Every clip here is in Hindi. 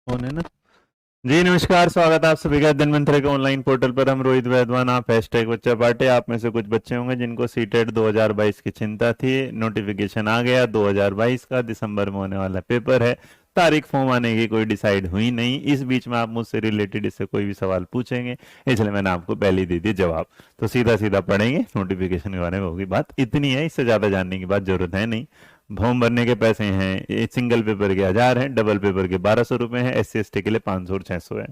कौन है ना। जी नमस्कार, स्वागत है आप सभी का धन्वंतरि के ऑनलाइन पोर्टल पर। हम रोहित वैद्वान, आप हैशटैग बच्चा पार्टी। आप में से कुछ बच्चे होंगे जिनको सीटेट 2022 की चिंता थी। नोटिफिकेशन आ गया 2022 का, दिसंबर में होने वाला पेपर है। तारीख फॉर्म आने की कोई डिसाइड हुई नहीं। इस बीच में आप मुझसे रिलेटेड इससे कोई भी सवाल पूछेंगे, इसलिए मैंने आपको पहले ही दे दिया जवाब। तो सीधा सीधा पढ़ेंगे, नोटिफिकेशन के बारे में होगी बात। इतनी है, इससे ज्यादा जानने की बात जरूरत है नहीं। फॉर्म भरने के पैसे हैं, ये सिंगल पेपर के 1000 हैं, डबल पेपर के 1200 रुपए हैं, SC ST के लिए 500 और 600 है।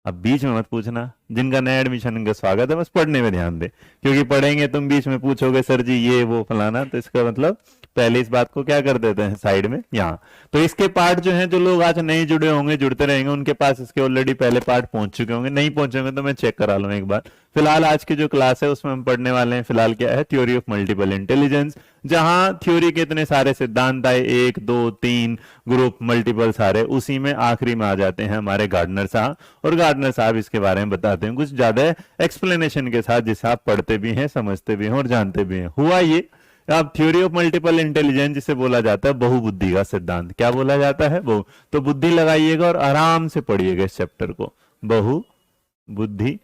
अब बीच में मत पूछना, जिनका नया एडमिशन उनका स्वागत है, बस पढ़ने में ध्यान दे। क्योंकि पढ़ेंगे तुम बीच में पूछोगे सर जी ये वो फलाना, तो इसका मतलब पहले इस बात को क्या कर देते हैं साइड में यहाँ। तो इसके पार्ट जो हैं, जो लोग आज नहीं जुड़े होंगे, जुड़ते रहेंगे, उनके पास इसके ऑलरेडी पहले पार्ट पहुंच चुके होंगे। नहीं पहुंचे तो मैं चेक करा लूँ एक बार। फिलहाल आज की जो क्लास है उसमें हम पढ़ने वाले हैं, फिलहाल क्या है, थ्योरी ऑफ मल्टीपल इंटेलिजेंस। जहां थ्योरी के इतने सारे सिद्धांत आए, 1 2 3 ग्रुप मल्टीपल सारे, उसी में आखिरी में आ जाते हैं हमारे गार्डनर साहब। और गार्डनर साहब इसके बारे में बताते हैं कुछ ज्यादा एक्सप्लेनेशन के साथ, जिसे आप पढ़ते भी हैं, समझते भी हैं और जानते भी हैं। हुआ ये, अब थ्योरी ऑफ मल्टीपल इंटेलिजेंस जिसे बोला जाता है बहुबुद्धि का सिद्धांत। क्या बोला जाता है? बहु। तो बुद्धि लगाइएगा और आराम से पढ़िएगा इस चैप्टर को, बहुबुद्धि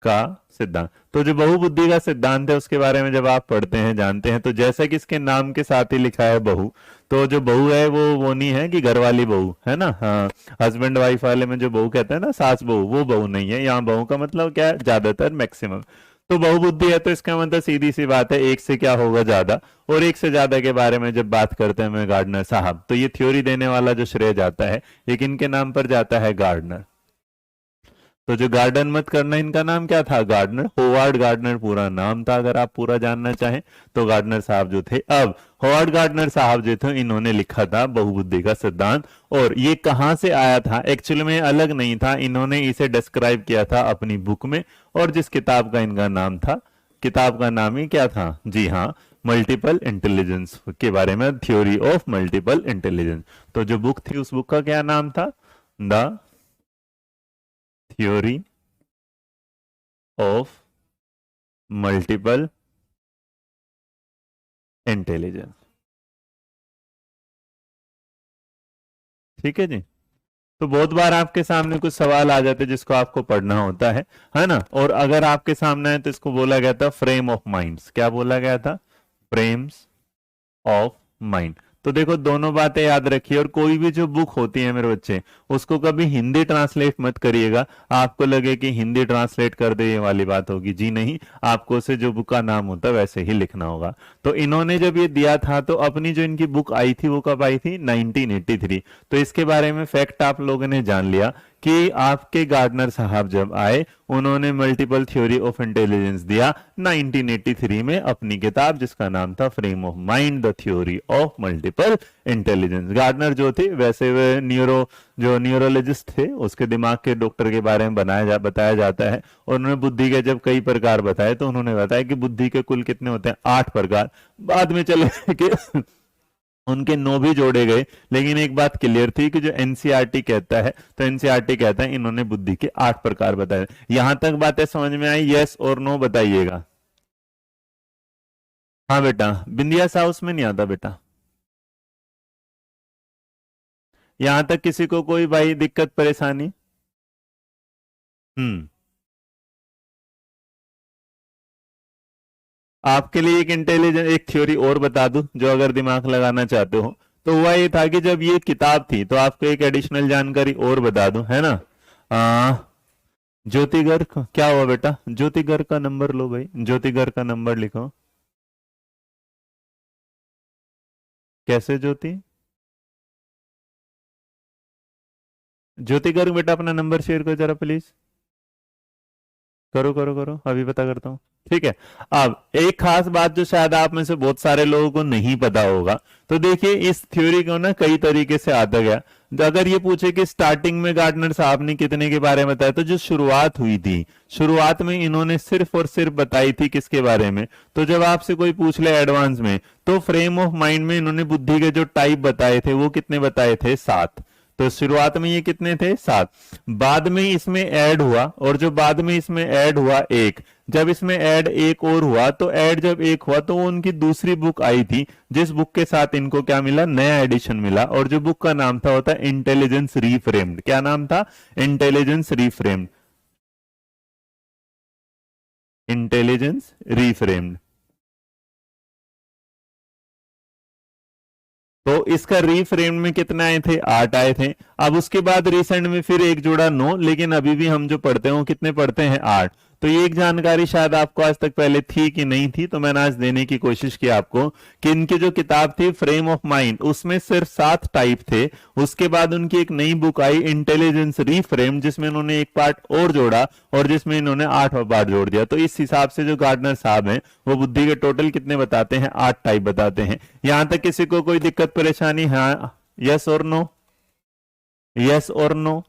का सिद्धांत। तो जो बहुबुद्धि का सिद्धांत है उसके बारे में जब आप पढ़ते हैं, जानते हैं, तो जैसा कि इसके नाम के साथ ही लिखा है बहु, तो जो बहू है वो नहीं है कि घर वाली बहू है ना, हाँ, हस्बैंड वाइफ वाले में जो बहू कहते हैं ना, सास बहू, वो बहू नहीं है। यहाँ बहू का मतलब क्या है? ज्यादातर, मैक्सिमम। तो बहुबुद्धि है तो इसका मतलब सीधी सी बात है, एक से क्या होगा? ज्यादा। और एक से ज्यादा के बारे में जब बात करते हैं मैं गार्डनर साहब, तो ये थ्योरी देने वाला जो श्रेय जाता है, ये किनके नाम पर जाता है? गार्डनर। तो जो गार्डन मत करना, इनका नाम क्या था? गार्डनर। होवार्ड गार्डनर पूरा नाम था, अगर आप पूरा जानना चाहें तो। गार्डनर साहब जो थे, अब होवार्ड गार्डनर साहब जो थे, इन्होंने लिखा था बहुबुद्धि का सिद्धांत। और ये कहां से आया था? एक्चुअली में अलग नहीं था, इन्होंने इसे डिस्क्राइब किया था अपनी बुक में। और जिस किताब का इनका नाम था, किताब का नाम ही क्या था? जी हाँ, मल्टीपल इंटेलिजेंस के बारे में, थ्योरी ऑफ मल्टीपल इंटेलिजेंस। तो जो बुक थी उस बुक का क्या नाम था? The theory of multiple intelligence. ठीक है जी। तो बहुत बार आपके सामने कुछ सवाल आ जाते हैं जिसको आपको पढ़ना होता है ना। और अगर आपके सामने है तो इसको बोला गया था फ्रेम ऑफ माइंड्स। क्या बोला गया था? Frames of mind. तो देखो, दोनों बातें याद रखिए। और कोई भी जो बुक होती है मेरे बच्चे, उसको कभी हिंदी ट्रांसलेट मत करिएगा। आपको लगे कि हिंदी ट्रांसलेट कर दे, ये वाली बात होगी, जी नहीं। आपको उसे जो बुक का नाम होता है वैसे ही लिखना होगा। तो इन्होंने जब ये दिया था, तो अपनी जो इनकी बुक आई थी वो कब आई थी? 1983। तो इसके बारे में फैक्ट आप लोगों ने जान लिया कि आपके गार्डनर साहब जब आए, उन्होंने मल्टीपल थ्योरी ऑफ इंटेलिजेंस दिया 1983 में अपनी किताब, जिसका नाम था frame of mind, the theory of multiple intelligence. Gardner जो थे, वैसे वे जो न्यूरोलॉजिस्ट थे, उसके दिमाग के डॉक्टर के बारे में बताया जाता है। और उन्होंने बुद्धि के जब कई प्रकार बताए, तो उन्होंने बताया कि बुद्धि के कुल कितने होते हैं? 8 प्रकार। बाद में चले कि उनके 9 भी जोड़े गए। लेकिन एक बात क्लियर थी कि जो एनसीईआरटी कहता है, तो एनसीईआरटी कहता है इन्होंने बुद्धि के 8 प्रकार बताए। यहां तक बातें समझ में आई? यस और नो बताइएगा। हाँ बेटा, बिंदिया सा उसमें नहीं आता बेटा। यहां तक किसी को कोई भाई दिक्कत परेशानी? हम्म। आपके लिए एक इंटेलिजेंट एक थ्योरी और बता दूं, जो अगर दिमाग लगाना चाहते हो। तो हुआ ये था कि जब ये किताब थी, तो आपको एक एडिशनल जानकारी और बता दूं, है ना। आ, ज्योतिगर क्या हुआ बेटा? ज्योतिगर का नंबर लो भाई, ज्योतिगर का नंबर लिखो। कैसे ज्योति? ज्योतिगर बेटा अपना नंबर शेयर करो जरा प्लीज। करो करो करो, अभी पता करता हूँ। ठीक है। अब एक खास बात जो शायद आप में से बहुत सारे लोगों को नहीं पता होगा, तो देखिए इस थ्योरी को ना कई तरीके से आता गया। तो अगर ये पूछे कि स्टार्टिंग में गार्डनर साहब ने कितने के बारे में बताया, तो जो शुरुआत हुई थी, शुरुआत में इन्होंने सिर्फ और सिर्फ बताई थी किसके बारे में? तो जब आपसे कोई पूछ ले एडवांस में, तो फ्रेम ऑफ माइंड में इन्होंने बुद्धि के जो टाइप बताए थे, वो कितने बताए थे? 7। तो शुरुआत में ये कितने थे? 7। बाद में इसमें ऐड हुआ, और जो बाद में इसमें ऐड हुआ एक, जब इसमें ऐड एक और हुआ, तो ऐड जब एक हुआ तो वो उनकी दूसरी बुक आई थी, जिस बुक के साथ इनको क्या मिला, नया एडिशन मिला, और जो बुक का नाम था होता इंटेलिजेंस रीफ्रेम्ड। क्या नाम था? Intelligence reframed. Intelligence reframed. तो इसका रीफ्रेम में कितना आए थे? 8 आए थे। अब उसके बाद रिसेंट में फिर एक जोड़ा 9, लेकिन अभी भी हम जो पढ़ते हैं वो कितने पढ़ते हैं? 8। तो ये एक जानकारी शायद आपको आज तक पहले थी कि नहीं थी, तो मैंने आज देने की कोशिश की आपको कि इनकी जो किताब थी फ्रेम ऑफ माइंड, उसमें सिर्फ 7 टाइप थे। उसके बाद उनकी एक नई बुक आई इंटेलिजेंस रीफ्रेम, जिसमें इन्होंने एक पार्ट और जोड़ा और जिसमें इन्होंने 8 पार्ट जोड़ दिया। तो इस हिसाब से जो गार्डनर साहब हैं वो बुद्धि के टोटल कितने बताते हैं? 8 टाइप बताते हैं। यहां तक किसी को कोई दिक्कत परेशानी? हाँ, यस और नो, यस और नो?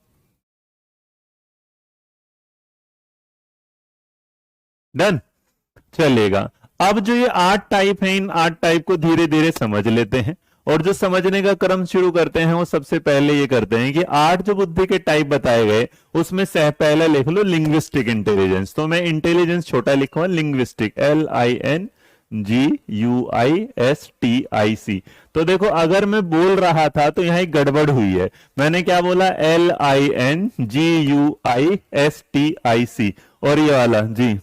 डन, चलेगा। अब जो ये 8 टाइप हैं, इन 8 टाइप को धीरे धीरे समझ लेते हैं, और जो समझने का क्रम शुरू करते हैं वो सबसे पहले ये करते हैं कि 8 जो बुद्धि के टाइप बताए गए उसमें से पहले लिख लो लिंग्विस्टिक इंटेलिजेंस। तो मैं इंटेलिजेंस छोटा लिखूंगा, लिंग्विस्टिक, LINGUISTIC। तो देखो, अगर मैं बोल रहा था तो यहां एक गड़बड़ हुई है। मैंने क्या बोला? LINGUISTIC, और ये वाला जी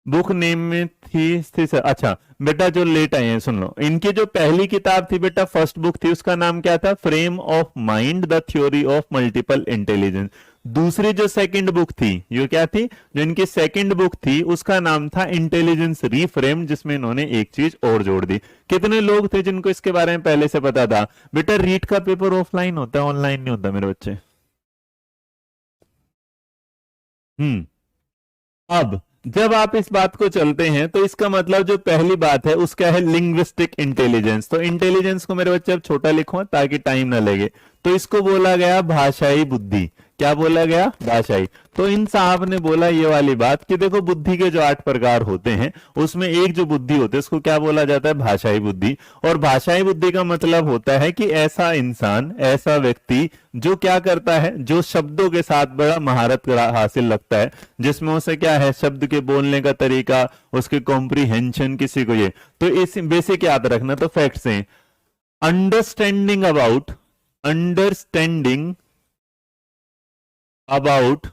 बुक नेम में थी सर। अच्छा बेटा, जो लेट आए हैं सुन लो, इनकी जो पहली किताब थी बेटा, फर्स्ट बुक थी, उसका नाम क्या था? Frame of mind, the theory of multiple intelligence. दूसरी जो सेकंड बुक थी, ये क्या थी? जो इनकी सेकंड बुक थी उसका नाम था इंटेलिजेंस रीफ्रेम, जिसमें इन्होंने एक चीज और जोड़ दी। कितने लोग थे जिनको इसके बारे में पहले से पता था? बेटा रीट का पेपर ऑफलाइन होता है, ऑनलाइन नहीं होता मेरे बच्चे। अब जब आप इस बात को चलते हैं तो इसका मतलब जो पहली बात है उसका है लिंग्विस्टिक इंटेलिजेंस। तो इंटेलिजेंस को मेरे बच्चे अब छोटा लिखो ताकि टाइम ना लगे। तो इसको बोला गया भाषाई बुद्धि। क्या बोला गया? भाषाई। तो इन साहब ने बोला ये वाली बात कि देखो, बुद्धि के जो 8 प्रकार होते हैं उसमें एक जो बुद्धि होती है उसको क्या बोला जाता है? भाषाई बुद्धि। और भाषाई बुद्धि का मतलब होता है कि ऐसा इंसान, ऐसा व्यक्ति जो क्या करता है, जो शब्दों के साथ बड़ा महारत हासिल लगता है, जिसमें उसे क्या है, शब्द के बोलने का तरीका, उसके कॉम्प्रीहेंशन, किसी को ये। तो इस बेसिक याद रखना। तो फैक्ट्स हैं, understanding about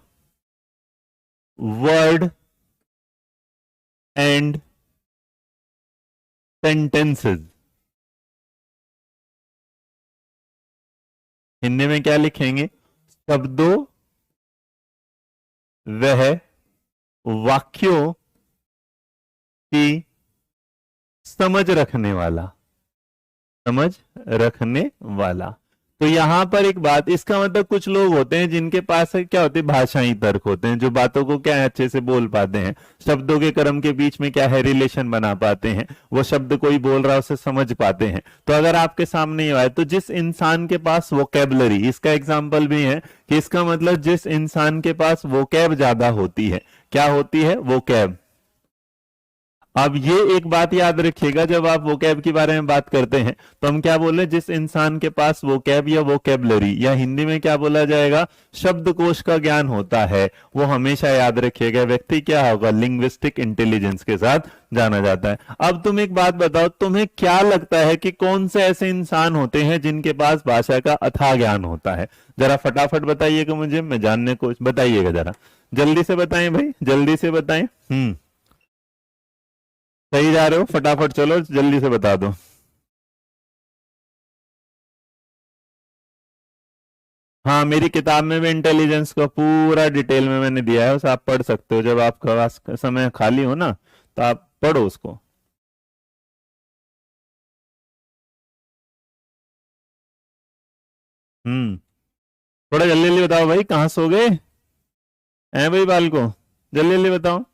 word and sentences. Hindi में क्या लिखेंगे? शब्दों वह वाक्यों की समझ रखने वाला, समझ रखने वाला। तो यहां पर एक बात, इसका मतलब कुछ लोग होते हैं जिनके पास क्या होते हैं? भाषाई तर्क होते हैं, जो बातों को क्या है अच्छे से बोल पाते हैं, शब्दों के क्रम के बीच में क्या है रिलेशन बना पाते हैं, वो शब्द कोई बोल रहा है उसे समझ पाते हैं। तो अगर आपके सामने ये आए, तो जिस इंसान के पास वोकैबुलरी, इसका एग्जाम्पल भी है कि इसका मतलब जिस इंसान के पास वोकैब ज्यादा होती है, क्या होती है? वोकैब। अब ये एक बात याद रखिएगा, जब आप वोकैब के बारे में बात करते हैं तो हम क्या बोले? जिस इंसान के पास वोकैब या वोकैबुलरी, या हिंदी में क्या बोला जाएगा? शब्दकोश का ज्ञान होता है, वो हमेशा याद रखिएगा व्यक्ति क्या होगा? लिंग्विस्टिक इंटेलिजेंस के साथ जाना जाता है। अब तुम एक बात बताओ, तुम्हें क्या लगता है कि कौन से ऐसे इंसान होते हैं जिनके पास भाषा का अथाह ज्ञान होता है? जरा फटाफट बताइएगा मुझे, मैं जानने को, बताइएगा जरा जल्दी से बताएं भाई, जल्दी से बताएं। सही जा रहे हो, फटाफट चलो जल्दी से बता दो। हाँ, मेरी किताब में भी इंटेलिजेंस का पूरा डिटेल में मैंने दिया है, उसे आप पढ़ सकते हो। जब आपके पास समय खाली हो ना तो आप पढ़ो उसको। थोड़ा जल्दी जल्दी बताओ भाई, कहाँ सो गए हैं भाई बाल को? जल्दी जल्दी बताओ।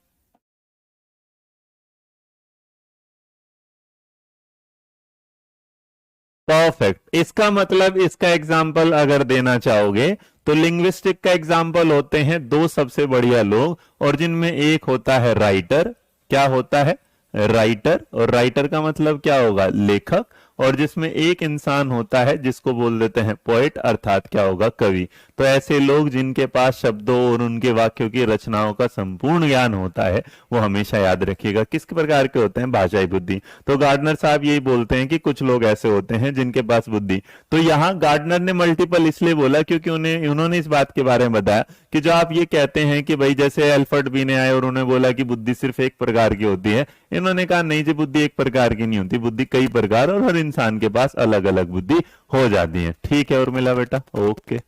परफेक्ट। इसका मतलब, इसका एग्जाम्पल अगर देना चाहोगे तो लिंग्विस्टिक का एग्जाम्पल होते हैं 2 सबसे बढ़िया लोग, और जिनमें एक होता है राइटर। क्या होता है? राइटर। और राइटर का मतलब क्या होगा? लेखक। और जिसमें एक इंसान होता है जिसको बोल देते हैं पोएट, अर्थात क्या होगा? कवि। तो ऐसे लोग जिनके पास शब्दों और उनके वाक्यों की रचनाओं का संपूर्ण ज्ञान होता है, वो हमेशा याद रखिएगा। किस प्रकार के होते हैं? भाषाई बुद्धि। तो गार्डनर साहब यही बोलते हैं कि कुछ लोग ऐसे होते हैं जिनके पास बुद्धि। तो यहाँ गार्डनर ने मल्टीपल इसलिए बोला क्योंकि उन्होंने इस बात के बारे में बताया कि जो आप ये कहते हैं कि भाई जैसे अल्फ्रेड बी ने आए और उन्होंने बोला कि बुद्धि सिर्फ एक प्रकार की होती है, इन्होंने कहा नहीं जी, बुद्धि एक प्रकार की नहीं होती, बुद्धि कई प्रकार, और हर इंसान के पास अलग अलग बुद्धि हो जाती है। ठीक है, और मिला बेटा? ओके।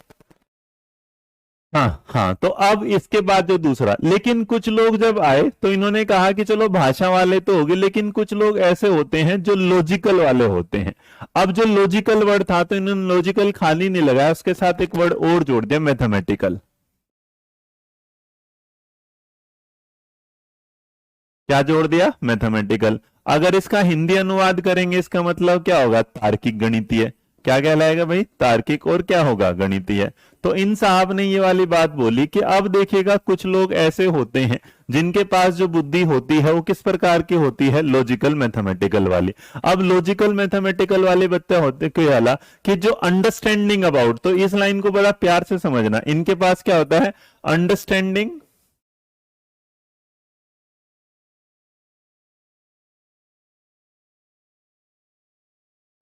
हाँ हाँ, तो अब इसके बाद जो दूसरा, लेकिन कुछ लोग जब आए तो इन्होंने कहा कि चलो भाषा वाले तो हो गए, लेकिन कुछ लोग ऐसे होते हैं जो लॉजिकल वाले होते हैं। अब जो लॉजिकल वर्ड था तो इन्होंने लॉजिकल खाली नहीं लगाया, उसके साथ एक वर्ड और जोड़ दिया, मैथमेटिकल। क्या जोड़ दिया? मैथमेटिकल। अगर इसका हिंदी अनुवाद करेंगे इसका मतलब क्या होगा? तार्किक गणितीय। क्या कहलाएगा भाई? तार्किक। और क्या होगा? गणितीय। तो इन साहब ने ये वाली बात बोली कि अब देखिएगा कुछ लोग ऐसे होते हैं जिनके पास जो बुद्धि होती है वो किस प्रकार की होती है? लॉजिकल मैथमेटिकल वाली। अब लॉजिकल मैथमेटिकल वाले बच्चे होते क्या वाला कि जो अंडरस्टैंडिंग अबाउट, तो इस लाइन को बड़ा प्यार से समझना, इनके पास क्या होता है? Understanding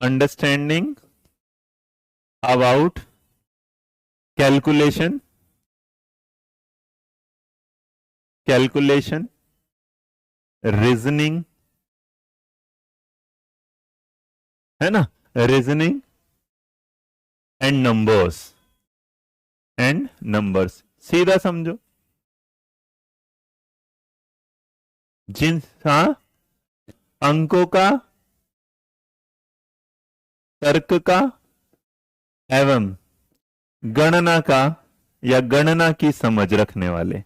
understanding about calculation, calculation, reasoning, है ना, reasoning and numbers, and numbers. सीधा समझो, जिन, हाँ, अंकों का, तर्क का एवं गणना का या गणना की समझ रखने वाले।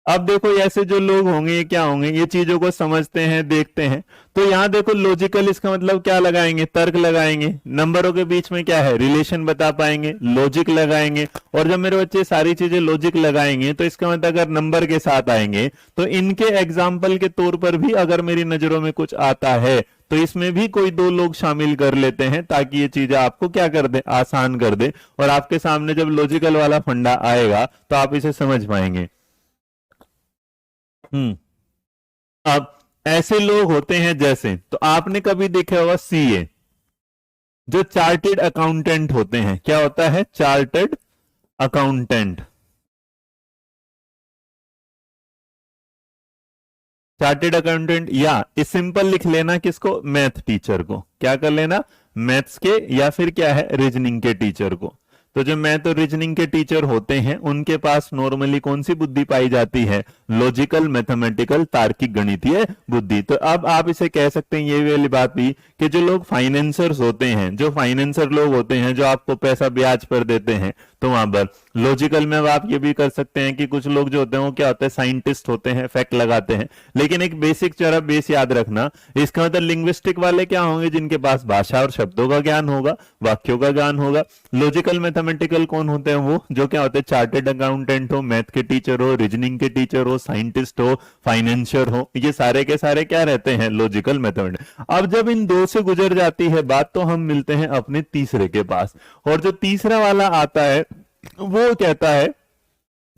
अब देखो ऐसे जो लोग होंगे ये क्या होंगे? ये चीजों को समझते हैं, देखते हैं। तो यहां देखो लॉजिकल, इसका मतलब क्या लगाएंगे? तर्क लगाएंगे। नंबरों के बीच में क्या है? रिलेशन बता पाएंगे, लॉजिक लगाएंगे। और जब मेरे बच्चे सारी चीजें लॉजिक लगाएंगे तो इसका मतलब अगर नंबर के साथ आएंगे तो इनके एग्जाम्पल के तौर पर भी अगर मेरी नजरों में कुछ आता है तो इसमें भी कोई दो लोग शामिल कर लेते हैं ताकि ये चीजें आपको क्या कर दे? आसान कर दे। और आपके सामने जब लॉजिकल वाला फंडा आएगा तो आप इसे समझ पाएंगे। हम्म। अब ऐसे लोग होते हैं जैसे, तो आपने कभी देखा होगा सीए, जो चार्टेड अकाउंटेंट होते हैं। क्या होता है? Chartered accountant. चार्टेड अकाउंटेंट, या इस सिंपल लिख लेना किसको? मैथ टीचर को। क्या कर लेना? मैथ्स के या फिर क्या है? रीजनिंग के टीचर को। तो जो मैथ और रीजनिंग के टीचर होते हैं उनके पास नॉर्मली कौन सी बुद्धि पाई जाती है? लॉजिकल, मैथमेटिकल, तार्किक, गणितीय बुद्धि। तो अब आप इसे कह सकते हैं ये वाली बात भी कि जो लोग फाइनेंसर्स होते हैं, जो फाइनेंसर लोग होते हैं जो आपको पैसा ब्याज पर देते हैं, तो वहां पर लॉजिकल में अब आप ये भी कर सकते हैं कि कुछ लोग जो होते हैं वो क्या होते हैं? साइंटिस्ट होते हैं, फैक्ट लगाते हैं। लेकिन एक बेसिक जरा बेस याद रखना, इसका मतलब लिंग्विस्टिक वाले क्या होंगे? जिनके पास भाषा और शब्दों का ज्ञान होगा, वाक्यों का ज्ञान होगा। लॉजिकल मैथमेटिकल कौन होते हैं? वो जो क्या होते हैं? चार्टेड अकाउंटेंट हो, मैथ के टीचर हो, रीजनिंग के टीचर हो, साइंटिस्ट हो, फाइनेंशियर हो, ये सारे के सारे क्या रहते हैं? Logical mathematics. अब जब इन दो से गुजर जाती है बात तो हम मिलते हैं अपने तीसरे के पास, और जो तीसरा वाला आता है वो कहता है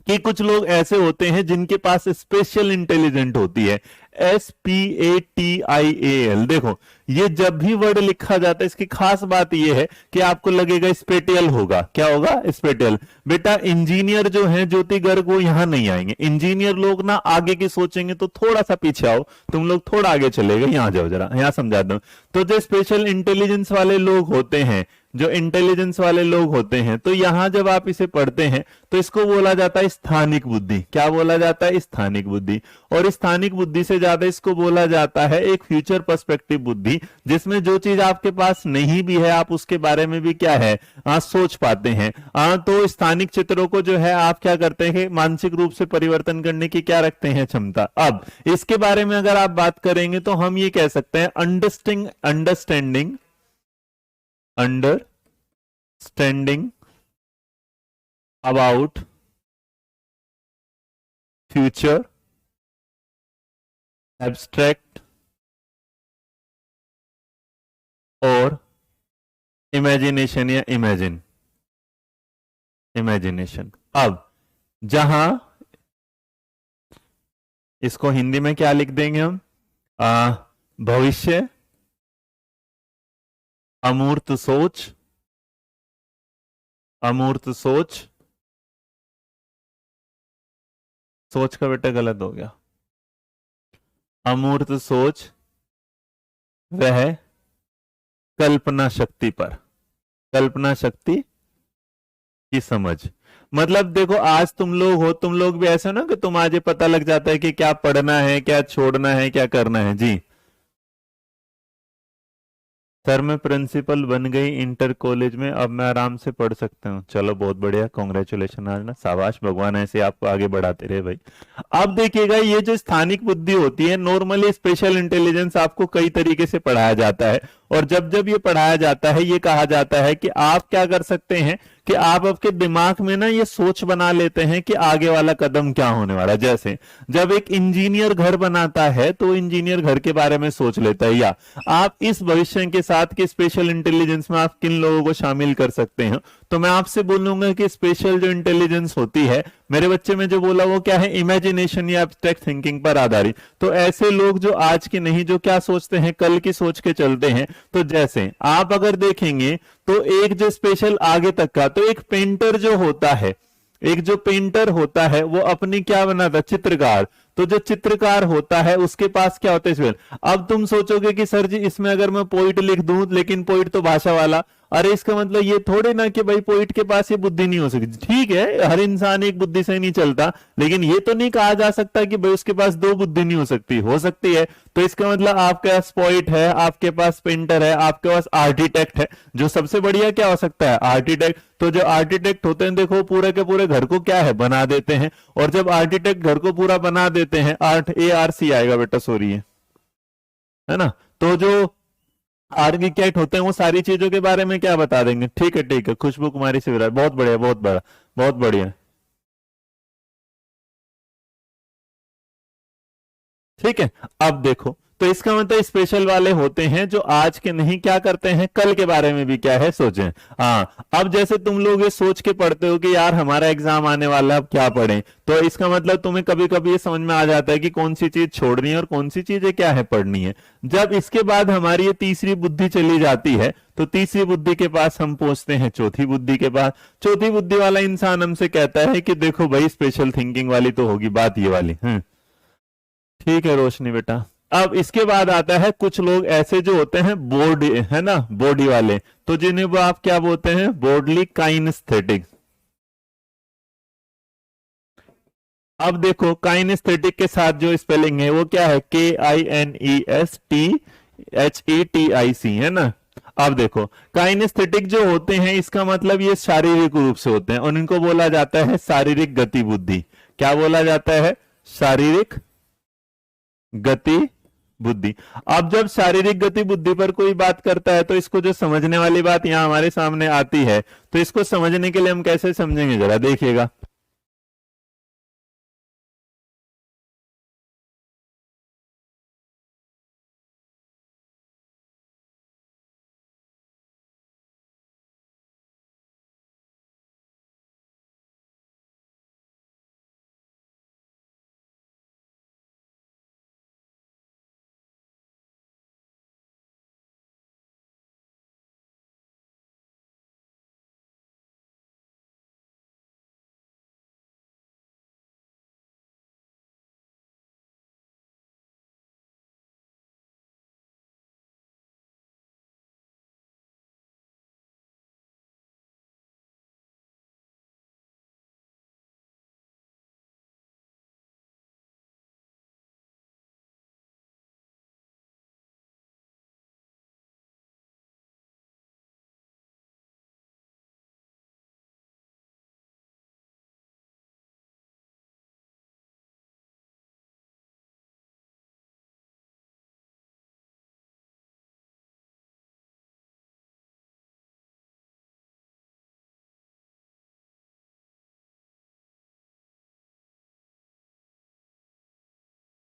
कि कुछ लोग ऐसे होते हैं जिनके पास स्पेशल इंटेलिजेंट होती है। SPATIAL। देखो ये जब भी वर्ड लिखा जाता है इसकी खास बात यह है कि आपको लगेगा स्पेटियल होगा। क्या होगा? स्पेटियल। बेटा इंजीनियर जो है ज्योति गर्ग वो यहां नहीं आएंगे। इंजीनियर लोग ना आगे की सोचेंगे, तो थोड़ा सा पीछे आओ, तुम लोग थोड़ा आगे चले गए, यहां जाओ जरा, यहां समझा दो। तो जो स्पेशल इंटेलिजेंस वाले लोग होते हैं, जो इंटेलिजेंस वाले लोग होते हैं, तो यहां जब आप इसे पढ़ते हैं तो इसको बोला जाता है स्थानिक बुद्धि। क्या बोला जाता है? स्थानिक बुद्धि। और स्थानिक बुद्धि से ज्यादा इसको बोला जाता है एक फ्यूचर पर्सपेक्टिव बुद्धि, जिसमें जो चीज आपके पास नहीं भी है आप उसके बारे में भी क्या है? सोच पाते हैं। तो स्थानिक चित्रों को जो है आप क्या करते हैं? मानसिक रूप से परिवर्तन करने की क्या रखते हैं? क्षमता। अब इसके बारे में अगर आप बात करेंगे तो हम ये कह सकते हैं अंडरस्टैंडिंग अबाउट फ्यूचर, एब्स्ट्रैक्ट और इमेजिनेशन या इमेजिन। इमेजिनेशन। अब जहां इसको हिंदी में क्या लिख देंगे हम, भविष्य, अमूर्त सोच, अमूर्त सोच, सोच का बेटा गलत हो गया, अमूर्त सोच वह कल्पना शक्ति पर, कल्पना शक्ति की समझ। मतलब देखो आज तुम लोग हो, तुम लोग भी ऐसे हो ना कि तुम आज ये पता लग जाता है कि क्या पढ़ना है, क्या छोड़ना है, क्या करना है। जी सर मैं प्रिंसिपल बन गई इंटर कॉलेज में, अब मैं आराम से पढ़ सकता हूँ। चलो बहुत बढ़िया, कॉन्ग्रेचुलेशन आज ना, शाबाश, भगवान ऐसे आपको आगे बढ़ाते रहे भाई। अब देखिएगा ये जो स्थानिक बुद्धि होती है, नॉर्मली स्पेशल इंटेलिजेंस आपको कई तरीके से पढ़ाया जाता है, और जब जब ये पढ़ाया जाता है ये कहा जाता है कि आप क्या कर सकते हैं कि आप आपके दिमाग में ना ये सोच बना लेते हैं कि आगे वाला कदम क्या होने वाला है। जैसे जब एक इंजीनियर घर बनाता है तो इंजीनियर घर के बारे में सोच लेता है, या आप इस भविष्य के साथ के स्पेशल इंटेलिजेंस में आप किन लोगों को शामिल कर सकते हैं। तो मैं आपसे बोलूंगा कि स्पेशल जो इंटेलिजेंस होती है, मेरे बच्चे में जो बोला वो क्या है, इमेजिनेशन या एब्स्ट्रैक्ट थिंकिंग पर आधारित। तो ऐसे लोग जो आज की नहीं, जो क्या सोचते हैं, कल की सोच के चलते हैं। तो जैसे आप अगर देखेंगे तो एक जो स्पेशल आगे तक का, तो एक पेंटर जो होता है, एक जो पेंटर होता है वो अपनी क्या बनाता, चित्रकार। तो जो चित्रकार होता है उसके पास क्या होता है स्पेल। अब तुम सोचोगे कि सर जी इसमें अगर मैं पोइट लिख दूं, लेकिन पोइट तो भाषा वाला, अरे इसका मतलब ये थोड़े ना कि भाई पोइट के पास ये बुद्धि नहीं हो सकती। ठीक है हर इंसान एक बुद्धि से नहीं चलता, लेकिन ये तो नहीं कहा जा सकता कि भाई उसके पास दो बुद्धि नहीं हो सकती है। तो इसका मतलब आपके पास पोइट है, आपके पास पेंटर है, आपके पास आर्किटेक्ट है। जो सबसे बढ़िया क्या हो सकता है, आर्किटेक्ट। तो जो आर्किटेक्ट होते हैं देखो पूरे के पूरे घर को क्या है, बना देते हैं। और जब आर्किटेक्ट घर को पूरा बना देते हैं, ARC आएगा बेटा, सॉरी है ना। तो जो आर्किटेक्ट होते हैं वो सारी चीजों के बारे में क्या बता देंगे। ठीक है ठीक है, खुशबू कुमारी सिवरा, बहुत बढ़िया बहुत बड़ा, बहुत बढ़िया। ठीक है, अब देखो तो इसका मतलब स्पेशल वाले होते हैं जो आज के नहीं, क्या करते हैं, कल के बारे में भी क्या है सोचें। हाँ अब जैसे तुम लोग ये सोच के पढ़ते हो कि यार हमारा एग्जाम आने वाला है, अब क्या पढ़ें। तो इसका मतलब तुम्हें कभी कभी ये समझ में आ जाता है कि कौन सी चीज छोड़नी है और कौन सी चीजें क्या है पढ़नी है। जब इसके बाद हमारी ये तीसरी बुद्धि चली जाती है, तो तीसरी बुद्धि के पास हम पहुंचते हैं चौथी बुद्धि के पास। चौथी बुद्धि वाला इंसान हमसे कहता है कि देखो भाई स्पेशल थिंकिंग वाली तो होगी बात ये वाली। ठीक है रोशनी बेटा। अब इसके बाद आता है कुछ लोग ऐसे जो होते हैं बोर्ड, है ना, बॉडी वाले, तो जिन्हें वो आप क्या बोलते हैं, बोर्डली काइनेस्थेटिक। अब देखो काइनेस्थेटिक के साथ जो स्पेलिंग है वो क्या है, KINESTHETIC, है ना। अब देखो काइनेस्थेटिक जो होते हैं इसका मतलब ये शारीरिक रूप से होते हैं, और इनको बोला जाता है शारीरिक गति बुद्धि। क्या बोला जाता है, शारीरिक गति बुद्धि। अब जब शारीरिक गति बुद्धि पर कोई बात करता है तो इसको जो समझने वाली बात यहां हमारे सामने आती है, तो इसको समझने के लिए हम कैसे समझेंगे जरा देखिएगा।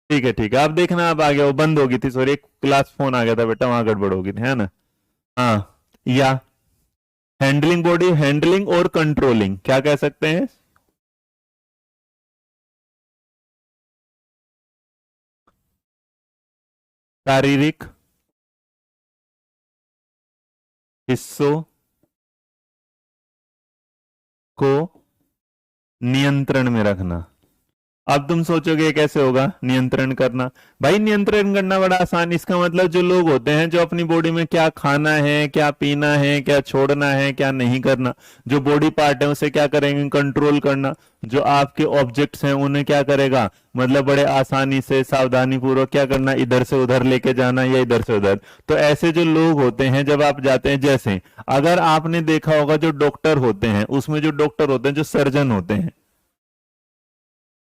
ठीक है ठीक है, अब देखना अब आ गया, वो बंद हो गई थी सॉरी, एक क्लास फोन आ गया था बेटा, वहां गड़बड़ हो गई थी, है ना। हाँ या हैंडलिंग बॉडी, हैंडलिंग और कंट्रोलिंग, क्या कह सकते हैं? शारीरिक हिस्सों को नियंत्रण में रखना। अब तुम सोचोगे ये कैसे होगा नियंत्रण करना? भाई नियंत्रण करना बड़ा आसान। इसका मतलब जो लोग होते हैं जो अपनी बॉडी में क्या खाना है, क्या पीना है, क्या छोड़ना है, क्या नहीं करना, जो बॉडी पार्ट है उसे क्या करेंगे कंट्रोल करना, जो आपके ऑब्जेक्ट्स हैं उन्हें क्या करेगा मतलब बड़े आसानी से सावधानी पूर्वक क्या करना, इधर से उधर लेके जाना या इधर से उधर। तो ऐसे जो लोग होते हैं जब आप जाते हैं, जैसे अगर आपने देखा होगा जो डॉक्टर होते हैं उसमें जो डॉक्टर होते हैं जो सर्जन होते हैं,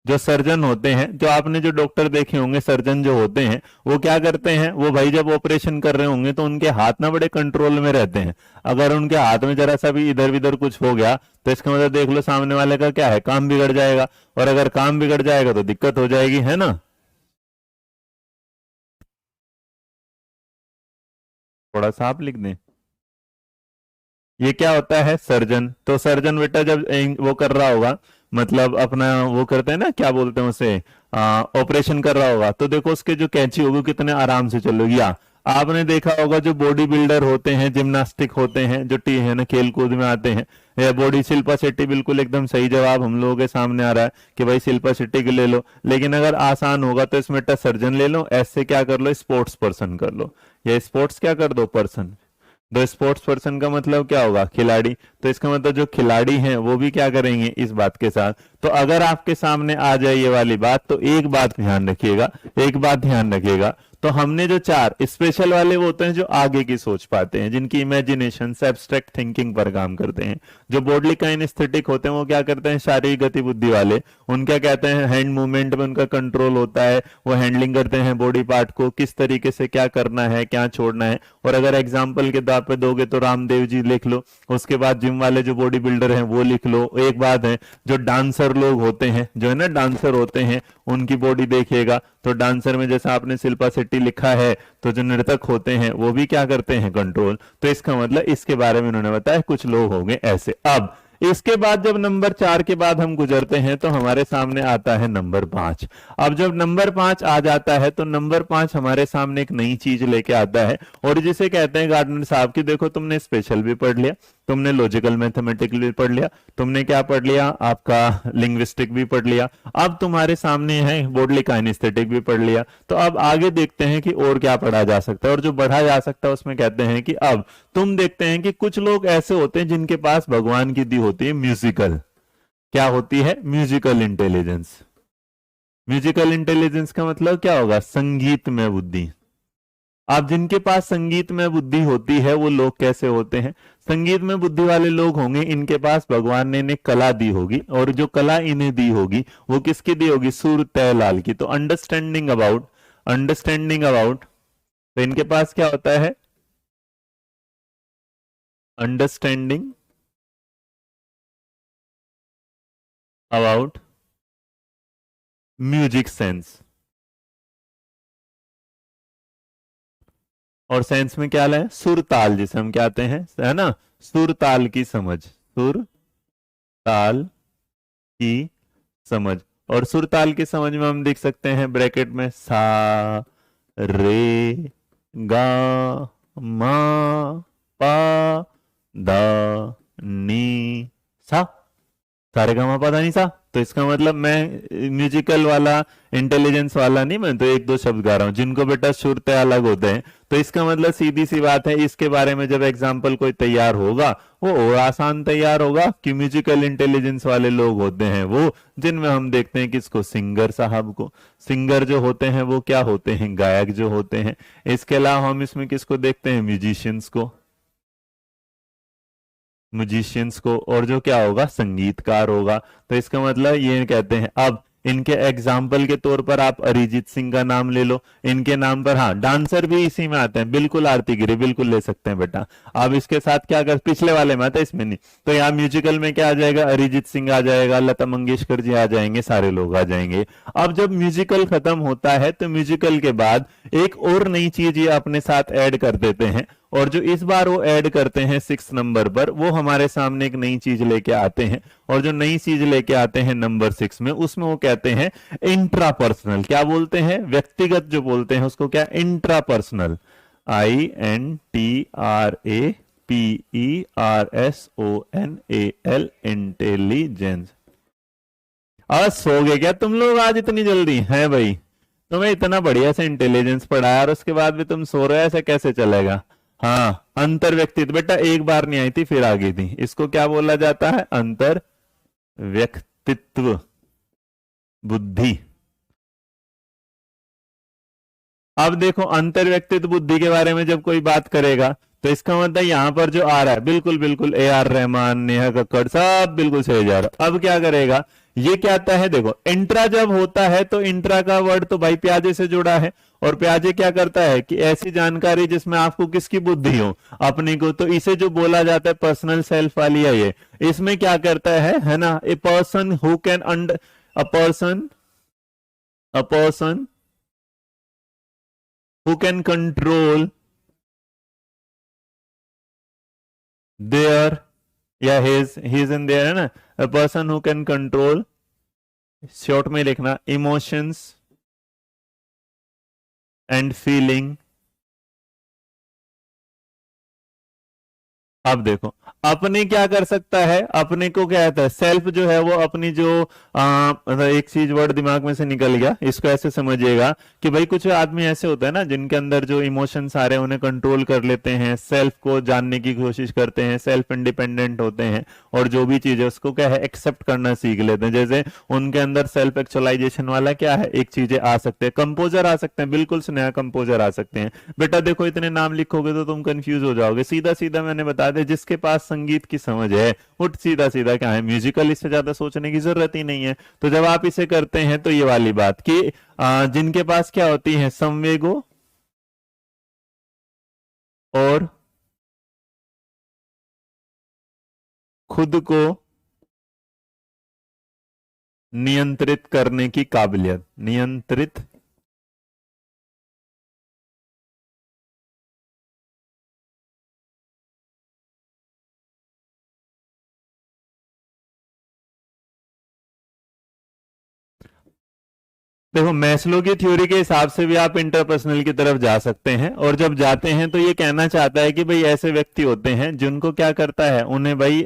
जो सर्जन होते हैं, जो आपने जो डॉक्टर देखे होंगे सर्जन जो होते हैं वो क्या करते हैं, वो भाई जब ऑपरेशन कर रहे होंगे तो उनके हाथ ना बड़े कंट्रोल में रहते हैं। अगर उनके हाथ में जरा सा भी इधर उधर कुछ हो गया तो इसका मतलब देख लो सामने वाले का क्या है, काम बिगड़ जाएगा। और अगर काम बिगड़ जाएगा तो दिक्कत हो जाएगी, है ना। थोड़ा सा आप लिख दें, ये क्या होता है सर्जन। तो सर्जन बेटा जब वो कर रहा होगा मतलब अपना वो करते हैं ना क्या बोलते हैं उसे, ऑपरेशन कर रहा होगा, तो देखो उसके जो कैंची होगी कितने आराम से चलेगी। या आपने देखा होगा जो बॉडी बिल्डर होते हैं, जिम्नास्टिक होते हैं, जो टी है ना खेल कूद में आते हैं, ये बॉडी, शिल्पा शेट्टी बिल्कुल एकदम सही जवाब हम लोगों के सामने आ रहा है कि भाई शिल्पा शेट्टी को ले लो। लेकिन अगर आसान होगा तो इसमें सर्जन ले लो, ऐसे क्या कर लो स्पोर्ट्स पर्सन कर लो, या स्पोर्ट्स क्या कर दो पर्सन। दो स्पोर्ट्स पर्सन का मतलब क्या होगा खिलाड़ी। तो इसका मतलब जो खिलाड़ी हैं वो भी क्या करेंगे इस बात के साथ। तो अगर आपके सामने आ जाए ये वाली बात तो एक बात ध्यान रखिएगा, एक बात ध्यान रखिएगा। तो हमने जो चार स्पेशल वाले वो होते हैं जो आगे की सोच पाते हैं, जिनकी इमेजिनेशन एब्स्ट्रैक्ट थिंकिंग पर काम करते हैं। जो बॉडी काइनेस्थेटिक होते हैं वो क्या करते हैं शारीरिक गतिबुद्धि वाले, उनका कहते हैं हैंड मूवमेंट में उनका कंट्रोल होता है, वो हैंडलिंग करते हैं बॉडी पार्ट को, किस तरीके से क्या करना है क्या छोड़ना है। और अगर एग्जाम्पल के तौर पे दोगे तो रामदेव जी लिख लो, उसके बाद जिम वाले जो बॉडी बिल्डर हैं वो लिख लो। एक बात है जो डांसर लोग होते हैं जो है ना डांसर होते हैं उनकी बॉडी देखिएगा, तो डांसर में जैसा आपने शिल्पा शेट्टी लिखा है तो जो नर्तक होते हैं वो भी क्या करते हैं कंट्रोल। तो इसका मतलब इसके बारे में उन्होंने बताया कुछ लोग होंगे ऐसे। अब इसके बाद जब नंबर 4 के बाद हम गुजरते हैं तो हमारे सामने आता है नंबर 5। अब जब नंबर 5 आ जाता है तो नंबर 5 हमारे सामने एक नई चीज लेके आता है और जिसे कहते हैं गार्डनर साहब की देखो तुमने स्पेशल भी पढ़ लिया, तुमने लॉजिकल मैथमेटिक्स भी पढ़ लिया, तुमने क्या पढ़ लिया आपका लिंग्विस्टिक भी पढ़ लिया, अब तुम्हारे सामने है बॉडी काइनेस्थेटिक भी पढ़ लिया। तो अब आगे देखते हैं कि और क्या पढ़ा जा सकता है, और जो बढ़ा जा सकता है उसमें कहते हैं कि अब तुम देखते हैं कि कुछ लोग ऐसे होते हैं जिनके पास भगवान की दी होती है म्यूजिकल, क्या होती है म्यूजिकल इंटेलिजेंस। म्यूजिकल इंटेलिजेंस का मतलब क्या होगा संगीत में बुद्धि। अब जिनके पास संगीत में बुद्धि होती है वो लोग कैसे होते हैं, संगीत में बुद्धि वाले लोग होंगे इनके पास भगवान ने इन्हें कला दी होगी, और जो कला इन्हें दी होगी वो किसकी दी होगी सुर तय लाल की। तो अंडरस्टैंडिंग अबाउट, अंडरस्टैंडिंग अबाउट, तो इनके पास क्या होता है अंडरस्टैंडिंग अबाउट म्यूजिक सेंस। और सेंस में क्या लाए सुर ताल, जिसे हम कहते हैं है ना सुर ताल की समझ, सुर ताल की समझ। और सुर ताल की समझ में हम देख सकते हैं ब्रैकेट में सा रे गा मा पा दा नी सा, सारे गामा पा धा नी सा। तो इसका मतलब मैं म्यूजिकल वाला इंटेलिजेंस वाला नहीं, मैं तो एक दो शब्द गा रहा हूं जिनको बेटा सुर तय अलग होते हैं। तो इसका मतलब सीधी सी बात है इसके बारे में जब एग्जाम्पल कोई तैयार होगा वो और आसान तैयार होगा कि म्यूजिकल इंटेलिजेंस वाले लोग होते हैं वो जिनमें हम देखते हैं किसको सिंगर साहब को। सिंगर जो होते हैं वो क्या होते हैं गायक जो होते हैं। इसके अलावा हम इसमें किसको देखते हैं म्यूजिशियंस को, म्यूजिशियंस को, और जो क्या होगा संगीतकार होगा। तो इसका मतलब ये कहते हैं अब इनके एग्जाम्पल के तौर पर आप अरिजीत सिंह का नाम ले लो, इनके नाम पर हाँ डांसर भी इसी में आते हैं, बिल्कुल आरती गिरी बिल्कुल ले सकते हैं बेटा। अब इसके साथ क्या कर पिछले वाले में आता है इसमें नहीं, तो यहाँ म्यूजिकल में क्या आ जाएगा अरिजीत सिंह आ जाएगा, लता मंगेशकर जी आ जाएंगे, सारे लोग आ जाएंगे। अब जब म्यूजिकल खत्म होता है तो म्यूजिकल के बाद एक और नई चीज ये अपने साथ ऐड कर देते हैं और जो इस बार वो ऐड करते हैं 6 नंबर पर, वो हमारे सामने एक नई चीज लेके आते हैं, और जो नई चीज लेके आते हैं नंबर 6 में, उसमें वो कहते हैं इंट्रापर्सनल। क्या बोलते हैं? व्यक्तिगत जो बोलते हैं उसको क्या? इंट्रापर्सनल। INTRAPERSONAL, intelligence. आज सोगे क्या तुम लोग आज इतनी जल्दी? हैं भाई, तुम्हें इतना बढ़िया से इंटेलिजेंस पढ़ाया और उसके बाद भी तुम सो रहे हो, ऐसे कैसे चलेगा? हाँ, अंतर व्यक्तित्व बेटा एक बार नहीं आई थी फिर आ गई थी। इसको क्या बोला जाता है? अंतर व्यक्तित्व बुद्धि। अब देखो, अंतर व्यक्तित्व बुद्धि के बारे में जब कोई बात करेगा तो इसका मतलब यहां पर जो आ रहा है, बिल्कुल बिल्कुल AR रहमान, नेहा कक्कड़, सब बिल्कुल सही जा रहा। अब क्या करेगा? ये क्या आता है? देखो, इंट्रा जब होता है तो इंट्रा का वर्ड तो भाई प्याजे से जुड़ा है, और प्याजे क्या करता है कि ऐसी जानकारी जिसमें आपको किसकी बुद्धि हो, अपनी को, तो इसे जो बोला जाता है पर्सनल सेल्फ वाली है ये। इसमें क्या करता है ना? A person who can a person who can control their, या his and their, है ना? A person who can control, short में लिखना, इमोशंस एंड फीलिंग। अब देखो, अपने क्या कर सकता है? अपने को क्या कहता है? सेल्फ जो है वो अपनी जो एक चीज वर्ड दिमाग में से निकल गया, इसको ऐसे समझिएगा कि भाई कुछ आदमी ऐसे होता है ना जिनके अंदर जो इमोशंस आ रहे हैं उन्हें कंट्रोल कर लेते हैं, सेल्फ को जानने की कोशिश करते हैं, सेल्फ इंडिपेंडेंट होते हैं, और जो भी चीज है उसको क्या है? एक्सेप्ट करना सीख लेते हैं। जैसे उनके अंदर सेल्फ एक्चुअलाइजेशन वाला क्या है? एक चीजें आ सकते हैं, कंपोजर आ सकते हैं, बिल्कुल स्नेहा कंपोजर आ सकते हैं। बेटा देखो, इतने नाम लिखोगे तो तुम कंफ्यूज हो जाओगे। सीधा सीधा मैंने बता दे, जिसके पास संगीत की समझ है वो सीधा सीधा क्या है? म्यूजिकल। इससे ज्यादा सोचने की जरूरत ही नहीं है। तो जब आप इसे करते हैं तो ये वाली बात कि जिनके पास क्या होती है? संवेगों और खुद को नियंत्रित करने की काबिलियत, नियंत्रित देखो, मैस्लो की थ्योरी के हिसाब से भी आप इंटरपर्सनल की तरफ जा सकते हैं, और जब जाते हैं तो ये कहना चाहता है कि भाई ऐसे व्यक्ति होते हैं जिनको क्या करता है? उन्हें भाई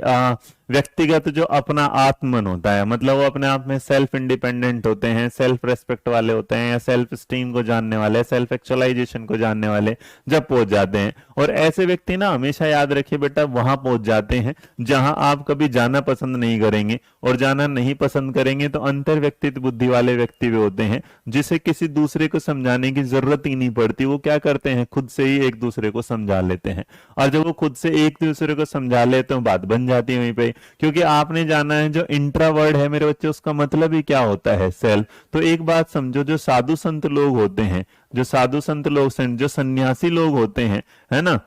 व्यक्तिगत जो अपना आत्मन होता है, मतलब वो अपने आप में सेल्फ इंडिपेंडेंट होते हैं, सेल्फ रेस्पेक्ट वाले होते हैं, या सेल्फ स्टीम को जानने वाले, सेल्फ एक्चुअलाइजेशन को जानने वाले जब पहुंच जाते हैं। और ऐसे व्यक्ति ना, हमेशा याद रखिए बेटा, वहां पहुंच जाते हैं जहां आप कभी जाना पसंद नहीं करेंगे, और जाना नहीं पसंद करेंगे तो अंतर व्यक्तित्व बुद्धि वाले व्यक्ति भी होते हैं जिसे किसी दूसरे को समझाने की जरूरत ही नहीं पड़ती। वो क्या करते हैं? खुद से ही एक दूसरे को समझा लेते हैं, और जब वो खुद से एक दूसरे को समझा लेते हैं बात बन जाती है वहीं पे। क्योंकि आपने जाना है जो इंट्रावर्ड है मेरे बच्चे, उसका मतलब ही क्या होता है? सेल्फ। तो एक बात समझो, जो साधु संत लोग होते हैं, जो साधु संत लोग, जो सन्यासी लोग होते हैं, है ना,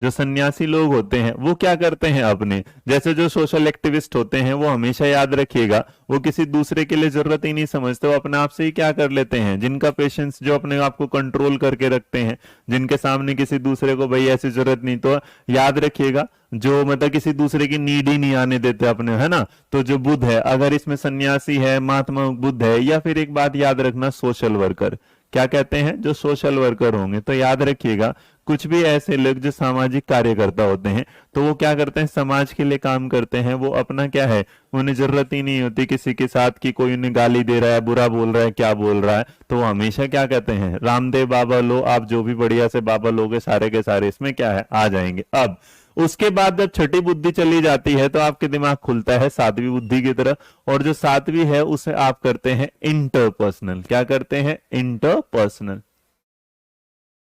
जो सन्यासी लोग होते हैं वो क्या करते हैं? अपने जैसे जो सोशल एक्टिविस्ट होते हैं, वो हमेशा याद रखिएगा, वो किसी दूसरे के लिए जरूरत ही नहीं समझते, वो अपने आप से ही क्या कर लेते हैं? जिनका पेशेंस, जो अपने आप को कंट्रोल करके रखते हैं, जिनके सामने किसी दूसरे को भाई ऐसी जरूरत नहीं, तो याद रखिएगा, जो मतलब किसी दूसरे की नीड ही नहीं आने देते अपने, है ना। तो जो बुद्ध है, अगर इसमें सन्यासी है, महात्मा बुद्ध है, या फिर एक बात याद रखना, सोशल वर्कर, क्या कहते हैं? जो सोशल वर्कर होंगे, तो याद रखिएगा कुछ भी ऐसे लोग जो सामाजिक कार्यकर्ता होते हैं, तो वो क्या करते हैं? समाज के लिए काम करते हैं। वो अपना क्या है, उन्हें जरूरत ही नहीं होती किसी के साथ कि कोई उन्हें गाली दे रहा है, बुरा बोल रहा है, क्या बोल रहा है। तो वो हमेशा क्या कहते हैं? रामदेव बाबा लो, आप जो भी बढ़िया से बाबा लोगे, सारे के सारे इसमें क्या है? आ जाएंगे। अब उसके बाद जब छठी बुद्धि चली जाती है तो आपके दिमाग खुलता है सातवीं बुद्धि की तरफ, और जो सातवीं है उसे आप करते हैं इंटरपर्सनल। क्या करते हैं? इंटरपर्सनल।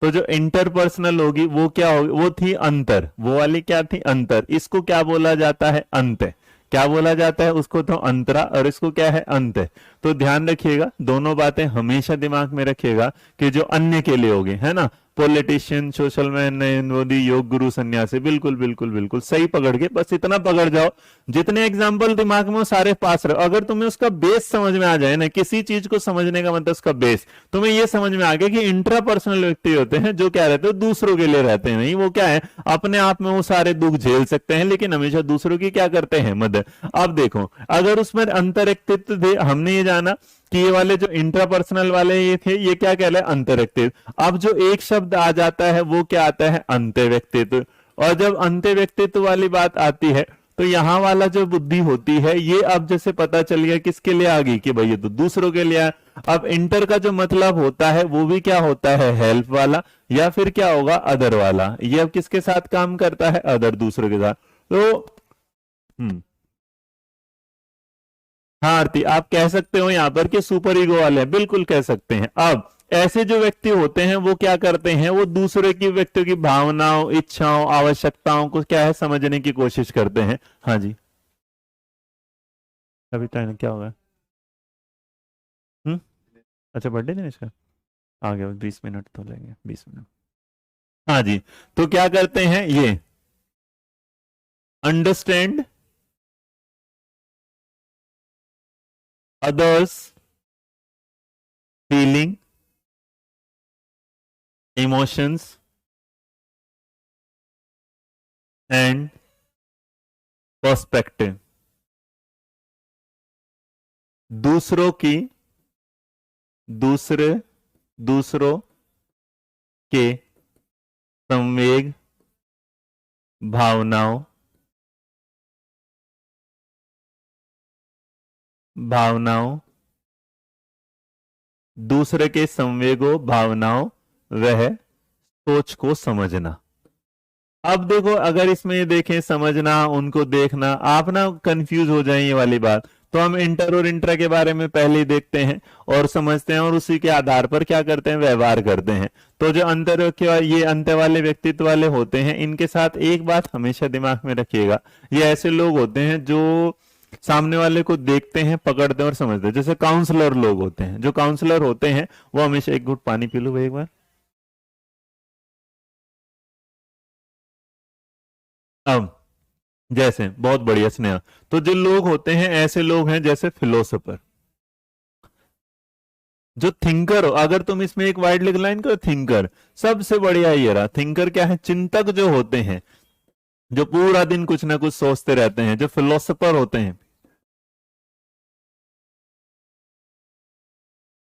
तो जो इंटरपर्सनल होगी वो क्या होगी? वो थी अंतर, वो वाली क्या थी? अंतर। इसको क्या बोला जाता है? अंत। क्या बोला जाता है उसको? तो अंतरा, और इसको क्या है? अंत। तो ध्यान रखिएगा, दोनों बातें हमेशा दिमाग में रखिएगा कि जो अन्य के लिए होगी, है ना, politician, social man, Narendra Modi, yoga guru, सन्यासी। बिल्कुल बिल्कुल बिल्कुल सही पकड़ के, बस इतना पकड़ जाओ, जितने एग्जाम्पल दिमाग में हो सारे पास रहो। अगर तुम्हें उसका बेस समझ में आ जाए ना, किसी चीज को समझने का मतलब उसका बेस, तुम्हें ये समझ में आ गया कि इंट्रापर्सनल व्यक्ति होते हैं जो क्या रहते हैं, दूसरों के लिए रहते हैं। नहीं, वो क्या है, अपने आप में वो सारे दुख झेल सकते हैं, लेकिन हमेशा दूसरों की क्या करते हैं, मदद। अब देखो, अगर उसमें अंतरव्यक्तित्व थे, हमने ये जाना कि ये वाले जो इंट्रापर्सनल वाले ये थे, ये क्या कहलाए, अंतरव्यक्तित्व। अब जो एक शब्द आ जाता है वो क्या आता है, अंतर्व्यक्तित्व। और जब अंतर्व्यक्तित्व वाली बात आती है तो यहां वाला जो बुद्धि होती है, ये अब जैसे पता चल गया किसके लिए आ गई, कि भाई ये तो दूसरों के लिए। अब इंटर का जो मतलब होता है वो भी क्या होता है, हेल्प वाला, या फिर क्या होगा, अदर वाला। ये अब किसके साथ काम करता है, अदर, दूसरों के साथ। तो हाँ आरती, आप कह सकते हो यहां पर कि सुपर ईगो वाले हैं, बिल्कुल कह सकते हैं। अब ऐसे जो व्यक्ति होते हैं वो क्या करते हैं, वो दूसरे की, व्यक्तियों की भावनाओं, इच्छाओं, आवश्यकताओं को क्या है, समझने की कोशिश करते हैं। हाँ जी, अभी टाइम क्या होगा? हम्म, अच्छा, बर्थडे दिन इसका आ गया, 20 मिनट तो लेंगे, 20 मिनट। हाँ जी, तो क्या करते हैं ये, understand others feeling, emotions and perspective. दूसरों की, दूसरे, दूसरों के संवेग, भावनाओं, भावनाओं, दूसरे के संवेगों, भावनाओं, वह सोच को समझना। अब देखो, अगर इसमें ये देखें, समझना, उनको देखना, आप ना कंफ्यूज हो जाए ये वाली बात, तो हम इंटर और इंट्रा के बारे में पहले ही देखते हैं और समझते हैं, और उसी के आधार पर क्या करते हैं, व्यवहार करते हैं। तो जो अंतर के, ये अंत वाले व्यक्तित्व वाले होते हैं, इनके साथ एक बात हमेशा दिमाग में रखिएगा, ये ऐसे लोग होते हैं जो सामने वाले को देखते हैं, पकड़ते हैं और समझते हैं। जैसे काउंसलर लोग होते हैं, जो काउंसलर होते हैं वो हमेशा, एक घूंट पानी पी लो भाई एक बार। अब जैसे बहुत बढ़िया स्नेहा, तो जो लोग होते हैं ऐसे लोग हैं जैसे फिलोसोफर, जो थिंकर हो। अगर तुम इसमें एक वाइड लाइन करो, थिंकर सबसे बढ़िया ये रहा। थिंकर क्या है, चिंतक जो होते हैं, जो पूरा दिन कुछ ना कुछ सोचते रहते हैं, जो फिलोसोफर होते हैं,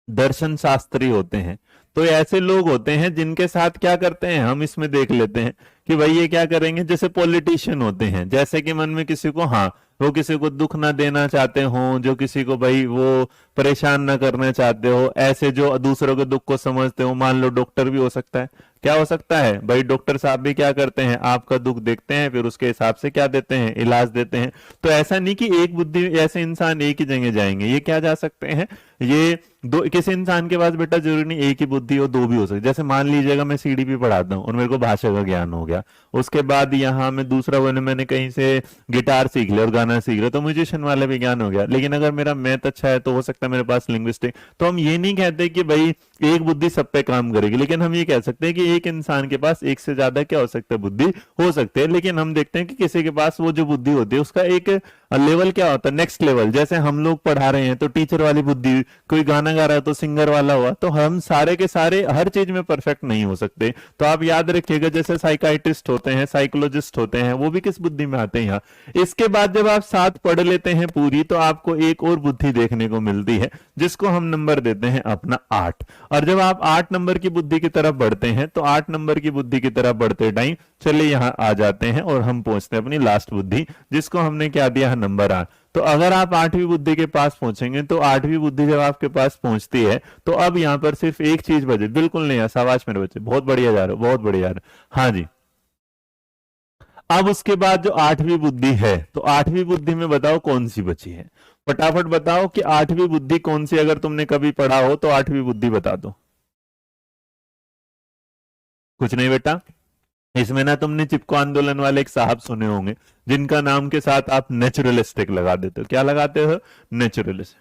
दर्शन शास्त्री होते हैं। तो ऐसे लोग होते हैं जिनके साथ क्या करते हैं, हम इसमें देख लेते हैं कि भाई ये क्या करेंगे। जैसे पॉलिटिशियन होते हैं, जैसे कि मन में किसी को, हाँ, वो किसी को दुख ना देना चाहते हो, जो किसी को भाई वो परेशान ना करना चाहते हो, ऐसे जो दूसरों के दुख को समझते हो। मान लो डॉक्टर भी हो सकता है, क्या हो सकता है भाई, डॉक्टर साहब भी क्या करते हैं, आपका दुख देखते हैं, फिर उसके हिसाब से क्या देते हैं, इलाज देते हैं। तो ऐसा नहीं कि एक बुद्धि ऐसे इंसान एक ही जगह जाएंगे, ये क्या जा सकते हैं, ये दो, किसी इंसान के पास बेटा जरूरी नहीं एक ही बुद्धि हो, दो भी हो सकती। जैसे मान लीजिएगा मैं सीडी भी पढ़ाता हूँ और मेरे को भाषा का ज्ञान हो गया, उसके बाद यहाँ मैं दूसरा मैंने कहीं से गिटार सीख लिया और गाना सीख लिया, तो म्यूजिशियन वाला भी ज्ञान हो गया। लेकिन अगर मेरा मैथ अच्छा है तो हो सकता है मेरे पास लिंग्विस्टिक। तो हम ये नहीं कहते कि भाई एक बुद्धि सब पे काम करेगी, लेकिन हम ये कह सकते हैं कि एक इंसान के पास एक से ज्यादा क्या हो सकता है, बुद्धि हो सकते हैं। लेकिन हम देखते हैं कि किसी के पास वो जो बुद्धि होती है उसका एक लेवल क्या होता है, नेक्स्ट लेवल। जैसे हम लोग पढ़ा रहे हैं तो टीचर वाली बुद्धि, कोई गाना गा रहा है तो सिंगर वाला हुआ। तो हम सारे के सारे हर चीज में परफेक्ट नहीं हो सकते। तो आप याद रखिएगा, जैसे साइकाइट्रिस्ट होते हैं, साइकोलॉजिस्ट होते हैं, वो भी किस बुद्धि में आते हैं यहाँ। इसके बाद जब आप साथ पढ़ लेते हैं पूरी, तो आपको एक और बुद्धि देखने को मिलती है, जिसको हम नंबर देते हैं अपना 8। और जब आप 8 नंबर की बुद्धि की तरफ बढ़ते हैं, तो 8 नंबर की बुद्धि की तरफ बढ़ते टाइम चलिए यहां आ जाते हैं और हम पहुंचते हैं अपनी लास्ट बुद्धि, जिसको हमने क्या दिया है, नंबर 8। तो अगर आप 8वीं बुद्धि के पास पहुंचेंगे, तो 8वीं बुद्धि जब आपके पास पहुंचती है, तो अब यहां पर सिर्फ एक चीज बचे। बिल्कुल नहीं है, शाबाश मेरे बच्चे, बहुत बढ़िया जा रहे हो, बहुत बढ़िया जा रहे हो। हाँ जी, अब उसके बाद जो 8वीं बुद्धि है, तो 8वीं बुद्धि में बताओ कौन सी बची है, फटाफट बताओ कि 8वीं बुद्धि कौन सी। अगर तुमने कभी पढ़ा हो तो 8वीं बुद्धि बता दो। कुछ नहीं बेटा, इसमें ना तुमने चिपको आंदोलन वाले एक साहब सुने होंगे, जिनका नाम के साथ आप नेचुरलिस्टिक लगा देते हो। क्या लगाते हो, नेचुरलिस्ट।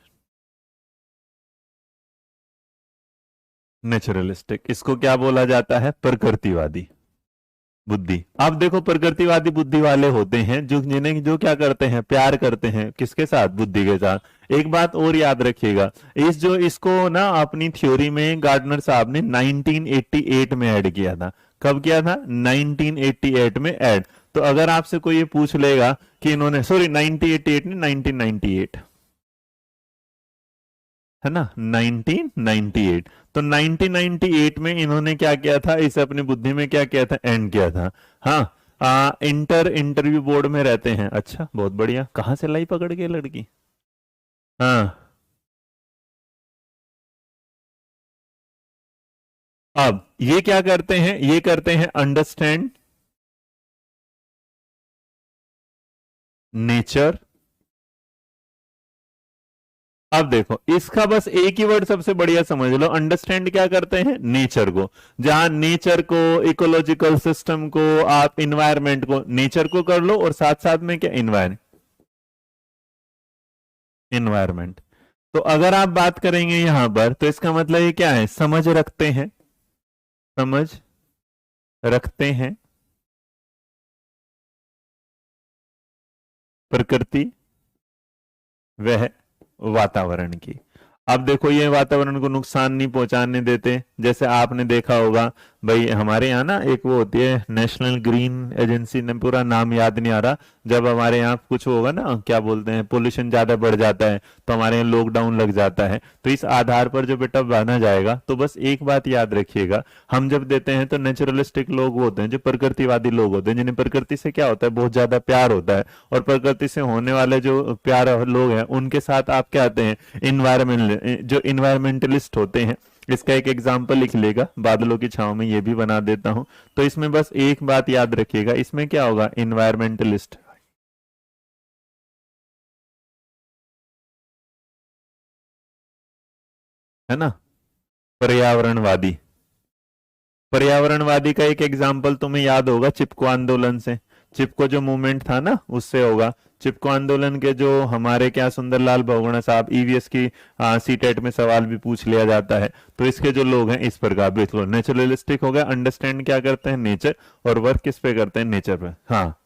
नेचुरलिस्टिक, इसको क्या बोला जाता है? प्रकृतिवादी बुद्धि। अब देखो प्रकृतिवादी बुद्धि वाले होते हैं जो जिन्हें जो क्या करते हैं, प्यार करते हैं किसके साथ? बुद्धि के साथ। एक बात और याद रखिएगा, इस जो इसको ना अपनी थ्योरी में गार्डनर साहब ने 1988 में ऐड किया था। कब किया था? 1988 में ऐड। तो अगर आपसे कोई ये पूछ लेगा कि इन्होंने, सॉरी 1988 नहीं 1998 है ना, 1998। तो 1998 में इन्होंने क्या किया था, इसे अपनी बुद्धि में क्या किया था? एंड किया था। हाँ, इंटरव्यू बोर्ड में रहते हैं। अच्छा बहुत बढ़िया, कहां से लाई पकड़ के लड़की? हाँ, अब ये क्या करते हैं? ये करते हैं अंडरस्टैंड नेचर। अब देखो इसका बस एक ही वर्ड सबसे बढ़िया समझ लो, अंडरस्टैंड क्या करते हैं? नेचर को। जहां नेचर को, इकोलॉजिकल सिस्टम को, आप इन्वायरमेंट को, नेचर को कर लो और साथ साथ में क्या? इन्वायरमेंट। तो अगर आप बात करेंगे यहां पर तो इसका मतलब ये क्या है? समझ रखते हैं, समझ रखते हैं प्रकृति वह वातावरण की। अब देखो ये वातावरण को नुकसान नहीं पहुंचाने देते। जैसे आपने देखा होगा भाई, हमारे यहाँ ना एक वो होती है नेशनल ग्रीन एजेंसी, ने पूरा नाम याद नहीं आ रहा। जब हमारे यहाँ कुछ होगा ना, क्या बोलते हैं, पोल्यूशन ज्यादा बढ़ जाता है तो हमारे यहाँ लॉकडाउन लग जाता है। तो इस आधार पर जो बेटा बना जाएगा, तो बस एक बात याद रखिएगा, हम जब देते हैं तो नेचुरलिस्टिक लोग वो होते हैं जो प्रकृतिवादी लोग होते हैं, जिन्हें प्रकृति से क्या होता है? बहुत ज्यादा प्यार होता है। और प्रकृति से होने वाले जो प्यार लोग हैं उनके साथ आप क्या आते हैं? इन्वायरमेंट, जो इन्वायरमेंटलिस्ट होते हैं। इसका एक एग्जाम्पल लिख लेगा, बादलों की छांव में, ये भी बना देता हूं। तो इसमें बस एक बात याद रखिएगा, इसमें क्या होगा? इन्वायरमेंटलिस्ट, है ना, पर्यावरणवादी। पर्यावरणवादी का एक एग्जाम्पल तुम्हें याद होगा चिपको आंदोलन से। चिपको जो मूवमेंट था ना, उससे होगा। चिपको आंदोलन के जो हमारे क्या सुंदरलाल बहुगुणा साहब, ईवीएस की सीटेट में सवाल भी पूछ लिया जाता है। तो इसके जो लोग हैं इस प्रकार, बिल्कुल नेचुरलिस्टिक हो गया, अंडरस्टैंड क्या करते हैं? नेचर, और वर्क किस पे करते हैं? नेचर पे। हाँ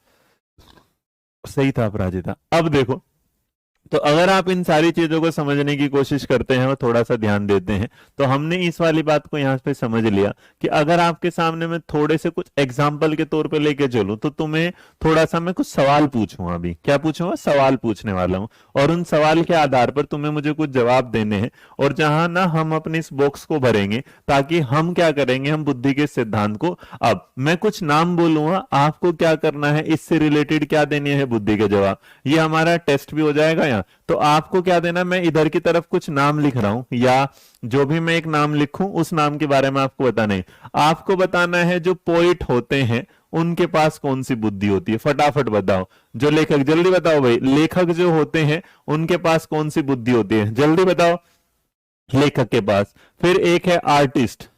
सही था अपराजिता। अब देखो, तो अगर आप इन सारी चीजों को समझने की कोशिश करते हैं और थोड़ा सा ध्यान देते हैं, तो हमने इस वाली बात को यहां पे समझ लिया कि अगर आपके सामने मैं थोड़े से कुछ एग्जाम्पल के तौर पे लेके चलूं, तो तुम्हें थोड़ा सा मैं कुछ सवाल पूछूंगा। अभी क्या पूछूंगा? सवाल पूछने वाला हूं, और उन सवाल के आधार पर तुम्हें मुझे कुछ जवाब देने हैं। और जहां ना हम अपने इस बॉक्स को भरेंगे, ताकि हम क्या करेंगे? हम बुद्धि के सिद्धांत को, अब मैं कुछ नाम बोलूंगा, आपको क्या करना है? इससे रिलेटेड क्या देने हैं? बुद्धि के जवाब। ये हमारा टेस्ट भी हो जाएगा। तो आपको क्या देना? मैं इधर की तरफ कुछ नाम लिख रहा हूं, या जो भी मैं एक नाम लिखूं उस नाम के बारे में आपको बताना है। आपको बताना है जो पोइट होते हैं उनके पास कौन सी बुद्धि होती है। फटाफट बताओ। जो लेखक, जल्दी बताओ भाई, लेखक जो होते हैं उनके पास कौन सी बुद्धि होती है? जल्दी बताओ। लेखक के पास। फिर एक है आर्टिस्ट।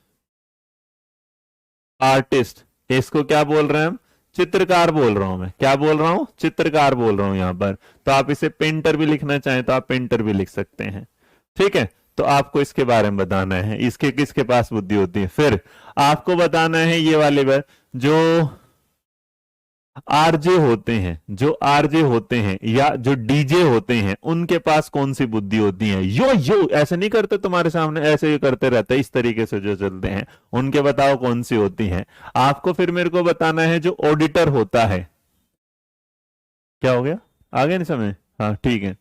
आर्टिस्ट, इसको क्या बोल रहे हैं हम? चित्रकार बोल रहा हूं मैं। क्या बोल रहा हूं? चित्रकार बोल रहा हूं यहां पर। तो आप इसे पेंटर भी लिखना चाहें तो आप पेंटर भी लिख सकते हैं। ठीक है, तो आपको इसके बारे में बताना है, इसके किसके पास बुद्धि होती है। फिर आपको बताना है ये वाले बार, जो आरजे होते हैं, जो आरजे होते हैं या जो डीजे होते हैं, उनके पास कौन सी बुद्धि होती है। यो यो ऐसे नहीं करते तुम्हारे सामने, ऐसे ही करते रहते, इस तरीके से जो चलते हैं, उनके बताओ कौन सी होती है। आपको फिर मेरे को बताना है जो ऑडिटर होता है। क्या हो गया? आ गया नहीं समझ? हाँ ठीक है।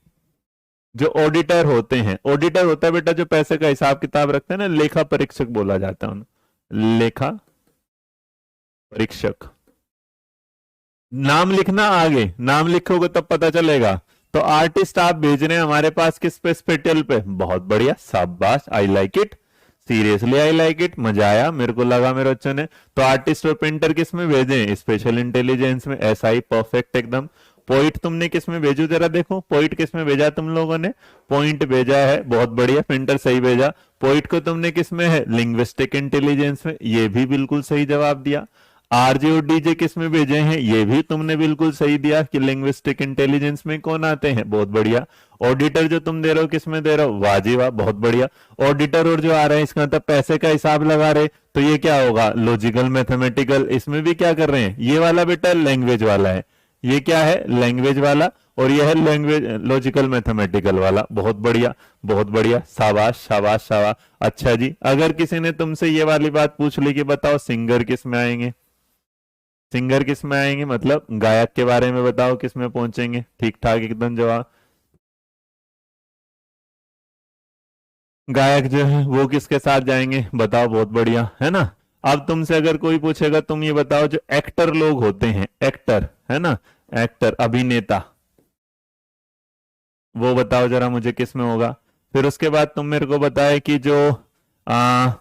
जो ऑडिटर होते हैं, ऑडिटर होता है बेटा जो पैसे का हिसाब किताब रखते हैं ना, लेखा परीक्षक बोला जाता है उन्हें, लेखा परीक्षक। नाम लिखना, आगे नाम लिखोगे तब पता चलेगा। तो आर्टिस्ट आप भेज रहे हैं हमारे पास किस पे? स्पेटियल पे। बहुत बढ़िया, शाबाश, I like it, seriously I like it, मजा आया, मेरे को लगा मेरे बच्चों ने। तो आर्टिस्ट और पेंटर किस में भेजे? स्पेशल इंटेलिजेंस में। ऐसा ही, परफेक्ट एकदम। पॉइंट तुमने किस में भेजू? जरा देखो पॉइंट किस में भेजा तुम लोगों ने? पॉइंट भेजा है, बहुत बढ़िया, पेंटर सही भेजा। पॉइंट को तुमने किस में है? लिंग्विस्टिक इंटेलिजेंस में। ये भी बिल्कुल सही जवाब दिया। आरजे और डीजे किस में भेजे हैं, ये भी तुमने बिल्कुल सही दिया कि लिंग्विस्टिक इंटेलिजेंस में कौन आते हैं, बहुत बढ़िया। ऑडिटर जो तुम दे रहे हो किस में दे रहे हो, वाह जी वाह, बहुत बढ़िया। ऑडिटर और जो आ रहे हैं इसका मतलब पैसे का हिसाब लगा रहे, तो ये क्या होगा, लॉजिकल मैथमेटिकल। इसमें भी क्या कर रहे हैं, ये वाला बेटा लैंग्वेज वाला है, ये क्या है, लैंग्वेज वाला, और यह है लैंग्वेज लॉजिकल मैथमेटिकल वाला। बहुत बढ़िया, बहुत बढ़िया, शाबाश शाबाश शाबाश। अच्छा जी, अगर किसी ने तुमसे ये वाली बात पूछ ली कि बताओ सिंगर किस में आएंगे, सिंगर किस में आएंगे, मतलब गायक के बारे में बताओ किस में पहुंचेंगे, ठीक ठाक एकदम जवाब। गायक जो है वो किसके साथ जाएंगे, बताओ, बहुत बढ़िया है ना। अब तुमसे अगर कोई पूछेगा तुम ये बताओ, जो एक्टर लोग होते हैं, एक्टर है ना, एक्टर अभिनेता, वो बताओ जरा मुझे किस में होगा। फिर उसके बाद तुम मेरे को बताए कि जो आ,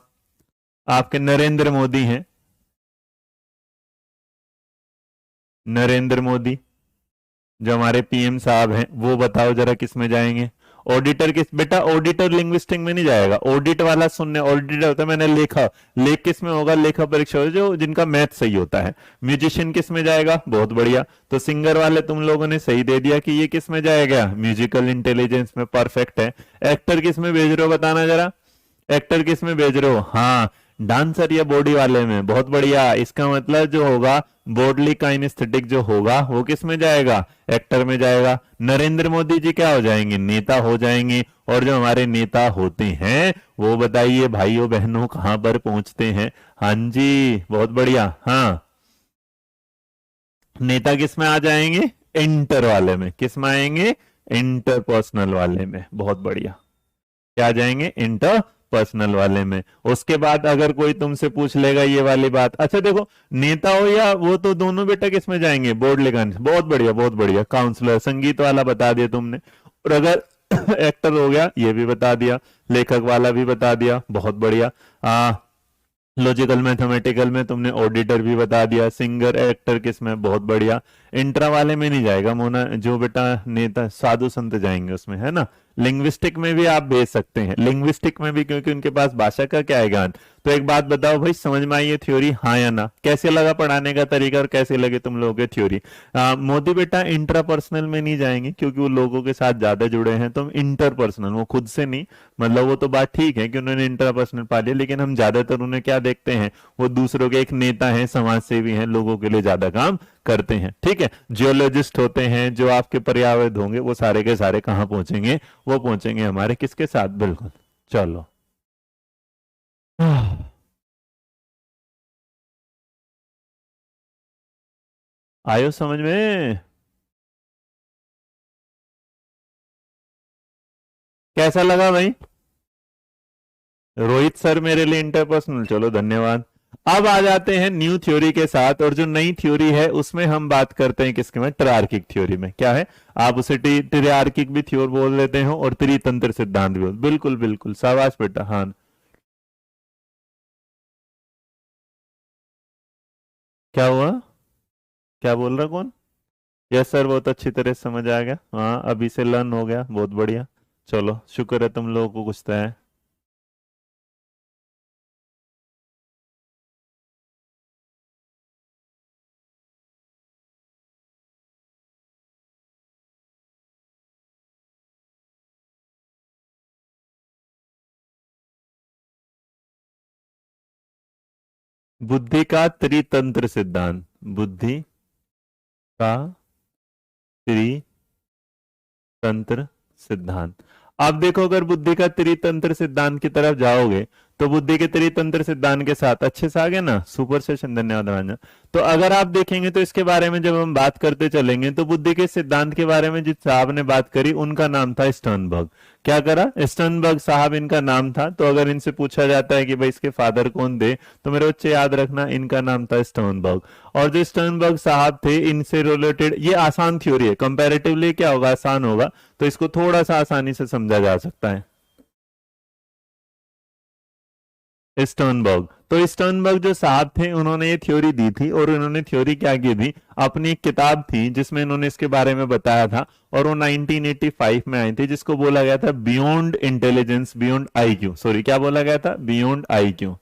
आपके नरेंद्र मोदी हैं, नरेंद्र मोदी जो हमारे पीएम साहब हैं, वो बताओ जरा किस में जाएंगे। ऑडिटर किस, बेटा ऑडिटर लिंग्विस्टिक में नहीं जाएगा, ऑडिट वाला सुनने, ऑडिटर होता है मैंने लेखा, लेख किस में होगा, लेखा परीक्षा जो जिनका मैथ सही होता है। म्यूजिशियन किस में जाएगा, बहुत बढ़िया। तो सिंगर वाले तुम लोगों ने सही दे दिया कि ये किस में जाएगा, म्यूजिकल इंटेलिजेंस में, परफेक्ट है। एक्टर किस में भेज रहे हो बताना जरा, एक्टर किस में भेज रहे हो, हाँ डांसर या बॉडी वाले में, बहुत बढ़िया। इसका मतलब जो होगा बॉडली काइनेस्थेटिक जो होगा वो किस में जाएगा, एक्टर में जाएगा। नरेंद्र मोदी जी क्या हो जाएंगे, नेता हो जाएंगे। और जो हमारे नेता होते हैं वो बताइए भाइयों बहनों कहां पर पहुंचते हैं, हाँ जी बहुत बढ़िया। हाँ, नेता किस में आ जाएंगे, इंटर वाले में, किस में आएंगे, इंटरपर्सनल वाले में, बहुत बढ़िया। क्या आ जाएंगे, इंटर पर्सनल वाले में। उसके बाद अगर कोई तुमसे पूछ लेगा ये वाली बात, अच्छा देखो नेता हो या वो, तो दोनों बेटा किस में जाएंगे, बोर्ड लिखाने, बहुत बढ़िया बहुत बढ़िया। काउंसलर, संगीत वाला बता दिया तुमने। और अगर एक्टर हो गया ये भी बता दिया, लेखक वाला भी बता दिया, बहुत बढ़िया। लॉजिकल मैथमेटिकल में तुमने ऑडिटर भी बता दिया, सिंगर एक्टर किस में, बहुत बढ़िया। इंट्रा वाले में नहीं जाएगा मोना, जो बेटा नेता साधु संत जाएंगे उसमें, है ना। लिंग्विस्टिक में भी आप भेज सकते हैं, लिंग्विस्टिक में भी, क्योंकि उनके पास भाषा का क्या है ज्ञान। तो एक बात बताओ भाई, समझ में आई ये थ्योरी, हाँ या ना, कैसे लगा पढ़ाने का तरीका और कैसे लगे तुम लोगों के थ्योरी। मोदी बेटा इंट्रापर्सनल में नहीं जाएंगे क्योंकि वो लोगों के साथ ज्यादा जुड़े हैं, तो हम इंटरपर्सनल, वो खुद से नहीं, मतलब वो तो बात ठीक है कि उन्होंने इंट्रापर्सनल पा लिया, लेकिन हम ज्यादातर उन्हें क्या देखते हैं, वो दूसरों के एक नेता हैं, समाज सेवी हैं, लोगों के लिए ज्यादा काम करते हैं, ठीक है। जियोलॉजिस्ट होते हैं जो आपके पर्यावरण होंगे, वो सारे के सारे कहाँ पहुंचेंगे, वो पहुंचेंगे हमारे किसके साथ, बिल्कुल। चलो आयो समझ में, कैसा लगा भाई। रोहित सर मेरे लिए इंटरपर्सनल, चलो धन्यवाद। अब आ जाते हैं न्यू थ्योरी के साथ, और जो नई थ्योरी है उसमें हम बात करते हैं किसके में, ट्रार्किक थ्योरी में। क्या है, आप उसे ट्रियार्किक भी थ्योर बोल देते हो और त्रितंत्र सिद्धांत भी बोल, बिल्कुल बिल्कुल शाबाश बेटा। हाँ, क्या हुआ, क्या बोल रहा कौन, यस सर बहुत अच्छी तरह से समझ आ गया, हाँ अभी से लर्न हो गया, बहुत बढ़िया। चलो शुक्र है तुम लोगों को कुछ तो है। बुद्धि का त्रितंत्र सिद्धांत, बुद्धि का त्रितंत्र सिद्धांत। अब देखो अगर बुद्धि का त्रितंत्र सिद्धांत की तरफ जाओगे, तो बुद्धि के त्रितंत्र सिद्धांत के साथ अच्छे से आ गए ना, सुपर सेशन, धन्यवाद रंजन। तो अगर आप देखेंगे तो इसके बारे में जब हम बात करते चलेंगे, तो बुद्धि के सिद्धांत के बारे में जिस साहब ने बात करी उनका नाम था स्टर्नबर्ग। क्या करा, स्टर्नबर्ग साहब इनका नाम था। तो अगर इनसे पूछा जाता है कि भाई इसके फादर कौन थे, तो मेरे बच्चे याद रखना इनका नाम था स्टर्नबर्ग। और जो स्टर्नबर्ग साहब थे, इनसे रिलेटेड ये आसान थ्योरी है, कंपैरेटिवली क्या होगा, आसान होगा, तो इसको थोड़ा सा आसानी से समझा जा सकता है। स्टर्नबर्ग, तो स्टर्नबर्ग जो साहब थे उन्होंने ये थ्योरी दी थी, और उन्होंने थ्योरी क्या की थी, अपनी एक किताब थी जिसमें इन्होंने इसके बारे में बताया था, और वो 1985 में आई थी, जिसको बोला गया था beyond intelligence beyond IQ, sorry क्या बोला गया था, बियॉन्ड आईक्यू।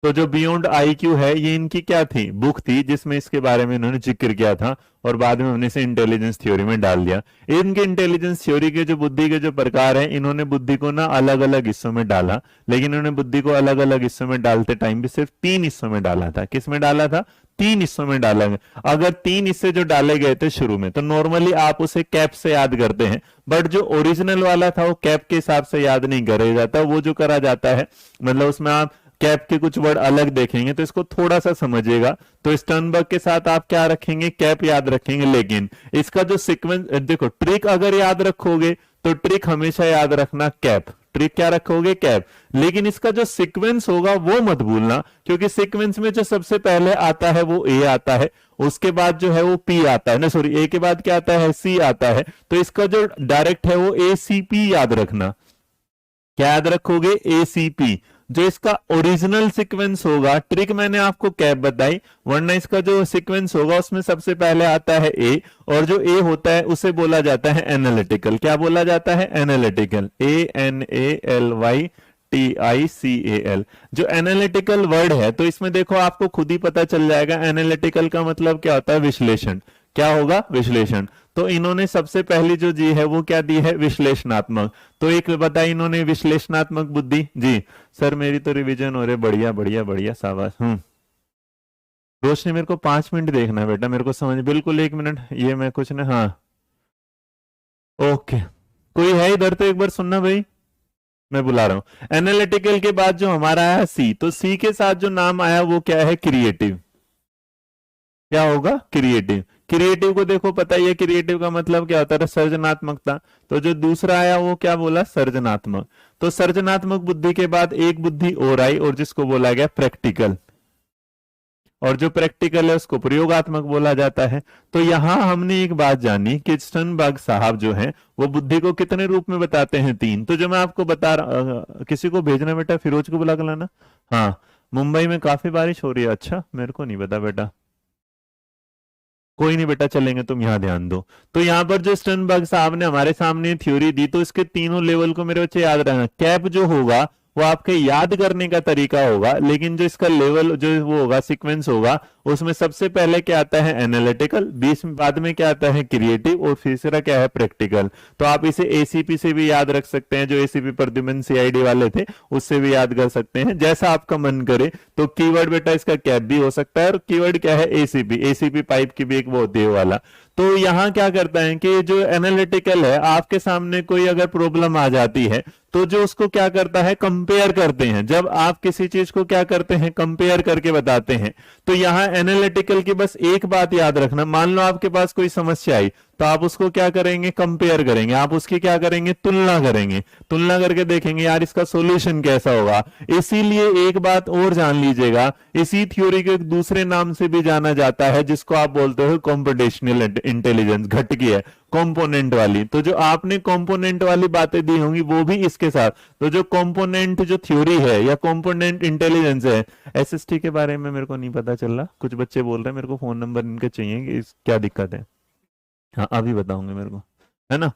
तो जो बियॉन्ड आईक्यू है ये इनकी क्या थी, बुक थी जिसमें इसके बारे में इन्होंने जिक्र किया था और बाद में हमने इसे इंटेलिजेंस थ्योरी में डाल दिया। इनके इंटेलिजेंस थ्योरी के जो बुद्धि के जो प्रकार हैं, इन्होंने बुद्धि को ना अलग अलग हिस्सों में डाला, लेकिन इन्होंने बुद्धि को अलग अलग हिस्सों में डालते टाइम भी सिर्फ 3 हिस्सों में डाला था। किस में डाला था? 3 हिस्सों में डाला गया। अगर 3 हिस्से जो डाले गए थे शुरू में, तो नॉर्मली आप उसे कैप से याद करते हैं, बट जो ओरिजिनल वाला था वो कैप के हिसाब से याद नहीं करा जाता। वो जो करा जाता है, मतलब उसमें आप कैप के कुछ वर्ड अलग देखेंगे, तो इसको थोड़ा सा समझिएगा। तो स्टर्नबर्ग के साथ आप क्या रखेंगे? कैप याद रखेंगे, लेकिन इसका जो सीक्वेंस देखो, ट्रिक अगर याद रखोगे तो ट्रिक हमेशा याद रखना कैप, ट्रिक क्या रखोगे? कैप। लेकिन इसका जो सीक्वेंस होगा वो मत भूलना, क्योंकि सीक्वेंस में जो सबसे पहले आता है वो ए आता है, उसके बाद जो है वो पी आता है ना, सॉरी, ए के बाद क्या आता है? सी आता है। तो इसका जो डायरेक्ट है वो एसीपी याद रखना। क्या याद रखोगे? एसीपी। जो इसका ओरिजिनल सीक्वेंस होगा, ट्रिक मैंने आपको कैप बताई, वरना इसका जो सीक्वेंस होगा उसमें सबसे पहले आता है ए, और जो ए होता है उसे बोला जाता है एनालिटिकल। क्या बोला जाता है? एनालिटिकल। ANALYTICAL। जो एनालिटिकल वर्ड है, तो इसमें देखो आपको खुद ही पता चल जाएगा एनालिटिकल का मतलब क्या होता है? विश्लेषण। क्या होगा? विश्लेषण। तो इन्होंने सबसे पहली जो जी है वो क्या दी है? विश्लेषणात्मक। तो एक बताई इन्होंने विश्लेषणात्मक बुद्धि। जी सर, मेरी तो रिवीजन हो रही, बढ़िया बढ़िया बढ़िया, शाबाश। रोशनी, मेरे को 5 मिनट देखना है बेटा, मेरे को समझ, बिल्कुल 1 मिनट, ये मैं कुछ ना, हाँ ओके। कोई है इधर तो एक बार सुनना भाई, मैं बुला रहा हूं। एनालिटिकल के बाद जो हमारा आया सी, तो सी के साथ जो नाम आया वो क्या है? क्रिएटिव। क्या होगा? क्रिएटिव। क्रिएटिव को देखो पता ही है, क्रिएटिव का मतलब क्या होता है? सृजनात्मकता। तो जो दूसरा आया वो क्या बोला? सर्जनात्मक। तो सर्जनात्मक बुद्धि के बाद एक बुद्धि और आई, और जिसको बोला गया प्रैक्टिकल, और जो प्रैक्टिकल है उसको प्रयोगात्मक बोला जाता है। तो यहां हमने एक बात जानी कि स्टर्नबर्ग साहब जो हैं वो बुद्धि को कितने रूप में बताते हैं? 3। तो जो मैं आपको बता रहा, किसी को भेजना बेटा, फिरोज को बुला कर लाना। हाँ, मुंबई में काफी बारिश हो रही है। अच्छा, मेरे को नहीं पता बेटा। कोई नहीं बेटा, चलेंगे, तुम यहां ध्यान दो। तो यहां पर जो स्टर्नबर्ग साहब ने हमारे सामने थ्योरी दी, तो इसके तीनों लेवल को मेरे बच्चे याद रखना। कैप जो होगा वो आपके याद करने का तरीका होगा, लेकिन जो इसका लेवल जो वो होगा, सीक्वेंस होगा, उसमें सबसे पहले क्या आता है? एनालिटिकल, बीच में बाद में क्या आता है? क्रिएटिव, और तीसरा क्या है? प्रैक्टिकल। तो आप इसे एसीपी से भी याद रख सकते हैं, जो एसीपी प्रद्युमन सीआईडी वाले थे उससे भी याद कर सकते हैं, जैसा आपका मन करे। तो कीवर्ड बेटा इसका कैप भी हो सकता है, और कीवर्ड क्या है? एसीपी। एसीपी पाइप की भी एक वो होती है वाला। तो यहां क्या करता है कि जो एनालिटिकल है, आपके सामने कोई अगर प्रॉब्लम आ जाती है, तो जो उसको क्या करता है? कंपेयर करते हैं। जब आप किसी चीज को क्या करते हैं? कंपेयर करके बताते हैं। तो यहां एनालिटिकल की बस एक बात याद रखना, मान लो आपके पास कोई समस्या आई, तो आप उसको क्या करेंगे? कंपेयर करेंगे। आप उसकी क्या करेंगे? तुलना करेंगे। तुलना करके देखेंगे यार इसका सॉल्यूशन कैसा होगा। इसीलिए एक बात और जान लीजिएगा, इसी थ्योरी को एक दूसरे नाम से भी जाना जाता है, जिसको आप बोलते हो कंप्यूटेशनल इंटेलिजेंस, घटकी है, कंपोनेंट वाली। तो जो आपने कंपोनेंट वाली बातें दी होंगी वो भी इसके साथ। तो जो कंपोनेंट जो थ्योरी है या कंपोनेंट इंटेलिजेंस है, एसएसटी के बारे में मेरे को नहीं पता चल रहा, कुछ बच्चे बोल रहे हैं मेरे को फोन नंबर इनके चाहिए कि क्या दिक्कत है। हाँ, अभी बताऊंगे मेरे को, है ना।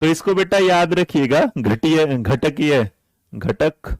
तो इसको बेटा याद रखिएगा, घटिया घटकीय घटक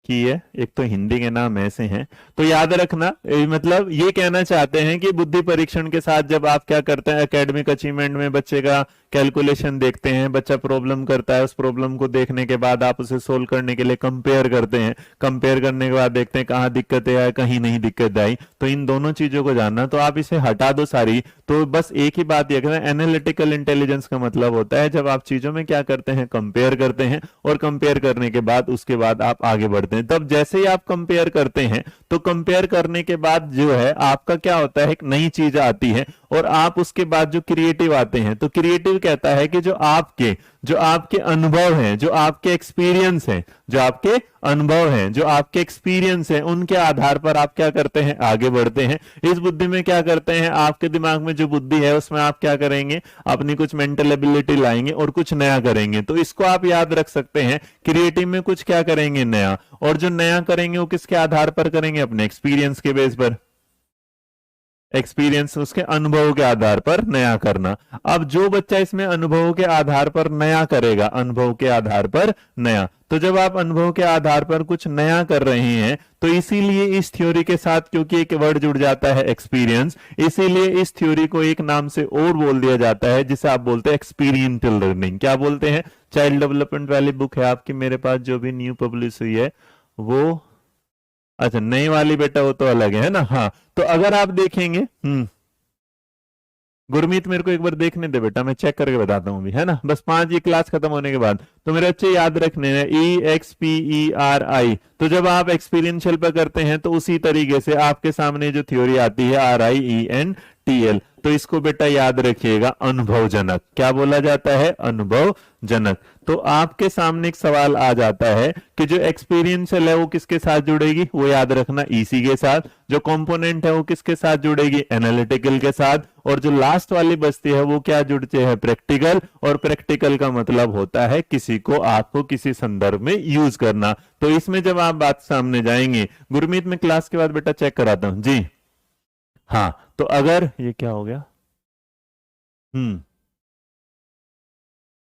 की है, एक तो हिंदी के नाम ऐसे हैं। तो याद रखना, मतलब ये कहना चाहते हैं कि बुद्धि परीक्षण के साथ जब आप क्या करते हैं, एकेडमिक अचीवमेंट में बच्चे का कैलकुलेशन देखते हैं, बच्चा प्रॉब्लम करता है, उस प्रॉब्लम को देखने के बाद आप उसे सोल्व करने के लिए कंपेयर करते हैं। कंपेयर करने के बाद देखते हैं कहाँ दिक्कतें आई, कहीं नहीं दिक्कत आई। तो इन दोनों चीजों को जानना, तो आप इसे हटा दो सारी। तो बस एक ही बात ये कहना, एनालिटिकल इंटेलिजेंस का मतलब होता है जब आप चीजों में क्या करते हैं? कंपेयर करते हैं, और कंपेयर करने के बाद उसके बाद आप आगे बढ़ते हैं। तब जैसे ही आप कंपेयर करते हैं, तो कंपेयर करने के बाद जो है आपका क्या होता है? एक नई चीज आती है, और आप उसके बाद जो क्रिएटिव आते हैं, तो क्रिएटिव कहता है कि जो आपके अनुभव हैं, जो आपके एक्सपीरियंस हैं, जो आपके अनुभव हैं, जो आपके एक्सपीरियंस हैं, उनके आधार पर आप क्या करते हैं? आगे बढ़ते हैं। इस बुद्धि में क्या करते हैं? आपके दिमाग में जो बुद्धि है उसमें आप क्या करेंगे? अपनी कुछ मेंटल एबिलिटी लाएंगे और कुछ नया करेंगे। तो इसको आप याद रख सकते हैं, क्रिएटिव में कुछ क्या करेंगे? नया। और जो नया करेंगे वो किसके आधार पर करेंगे? अपने एक्सपीरियंस के बेस पर। एक्सपीरियंस उसके अनुभव के आधार पर नया करना। अब जो बच्चा इसमें अनुभव के आधार पर नया करेगा, अनुभव के आधार पर नया, तो जब आप अनुभव के आधार पर कुछ नया कर रहे हैं तो इसीलिए इस थ्योरी के साथ, क्योंकि एक वर्ड जुड़ जाता है एक्सपीरियंस, इसीलिए इस थ्योरी को एक नाम से और बोल दिया जाता है जिसे आप बोलते हैं एक्सपीरियंटल लर्निंग। क्या बोलते हैं? चाइल्ड डेवलपमेंट वाली बुक है आपकी मेरे पास जो भी न्यू पब्लिश हुई है वो, अच्छा नई वाली बेटा वो तो अलग है ना। हाँ, तो अगर आप देखेंगे, गुरमीत मेरे को एक बार देखने दे बेटा, मैं चेक करके बताता हूँ भी, है ना, बस 5 ये क्लास खत्म होने के बाद। तो मेरे अच्छे याद रखने हैं EXPERI। तो जब आप एक्सपीरियंशियल पे करते हैं तो उसी तरीके से आपके सामने जो थ्योरी आती है RIENTL, तो इसको बेटा याद रखिएगा अनुभवजनक। क्या बोला जाता है? अनुभवजनक। तो आपके सामने एक सवाल आ जाता है कि जो एक्सपीरियंशियल है वो किसके साथ जुड़ेगी? वो याद रखना EC के साथ। जो कंपोनेंट है वो किसके साथ जुड़ेगी? एनालिटिकल के साथ। और जो लास्ट वाली बचती है वो क्या जुड़ते हैं? प्रैक्टिकल। और प्रैक्टिकल का मतलब होता है किसी को, आपको किसी संदर्भ में यूज करना। तो इसमें जब आप बात सामने जाएंगे, गुरमीत में क्लास के बाद बेटा चेक कराता हूं जी। हाँ, तो अगर ये क्या हो गया,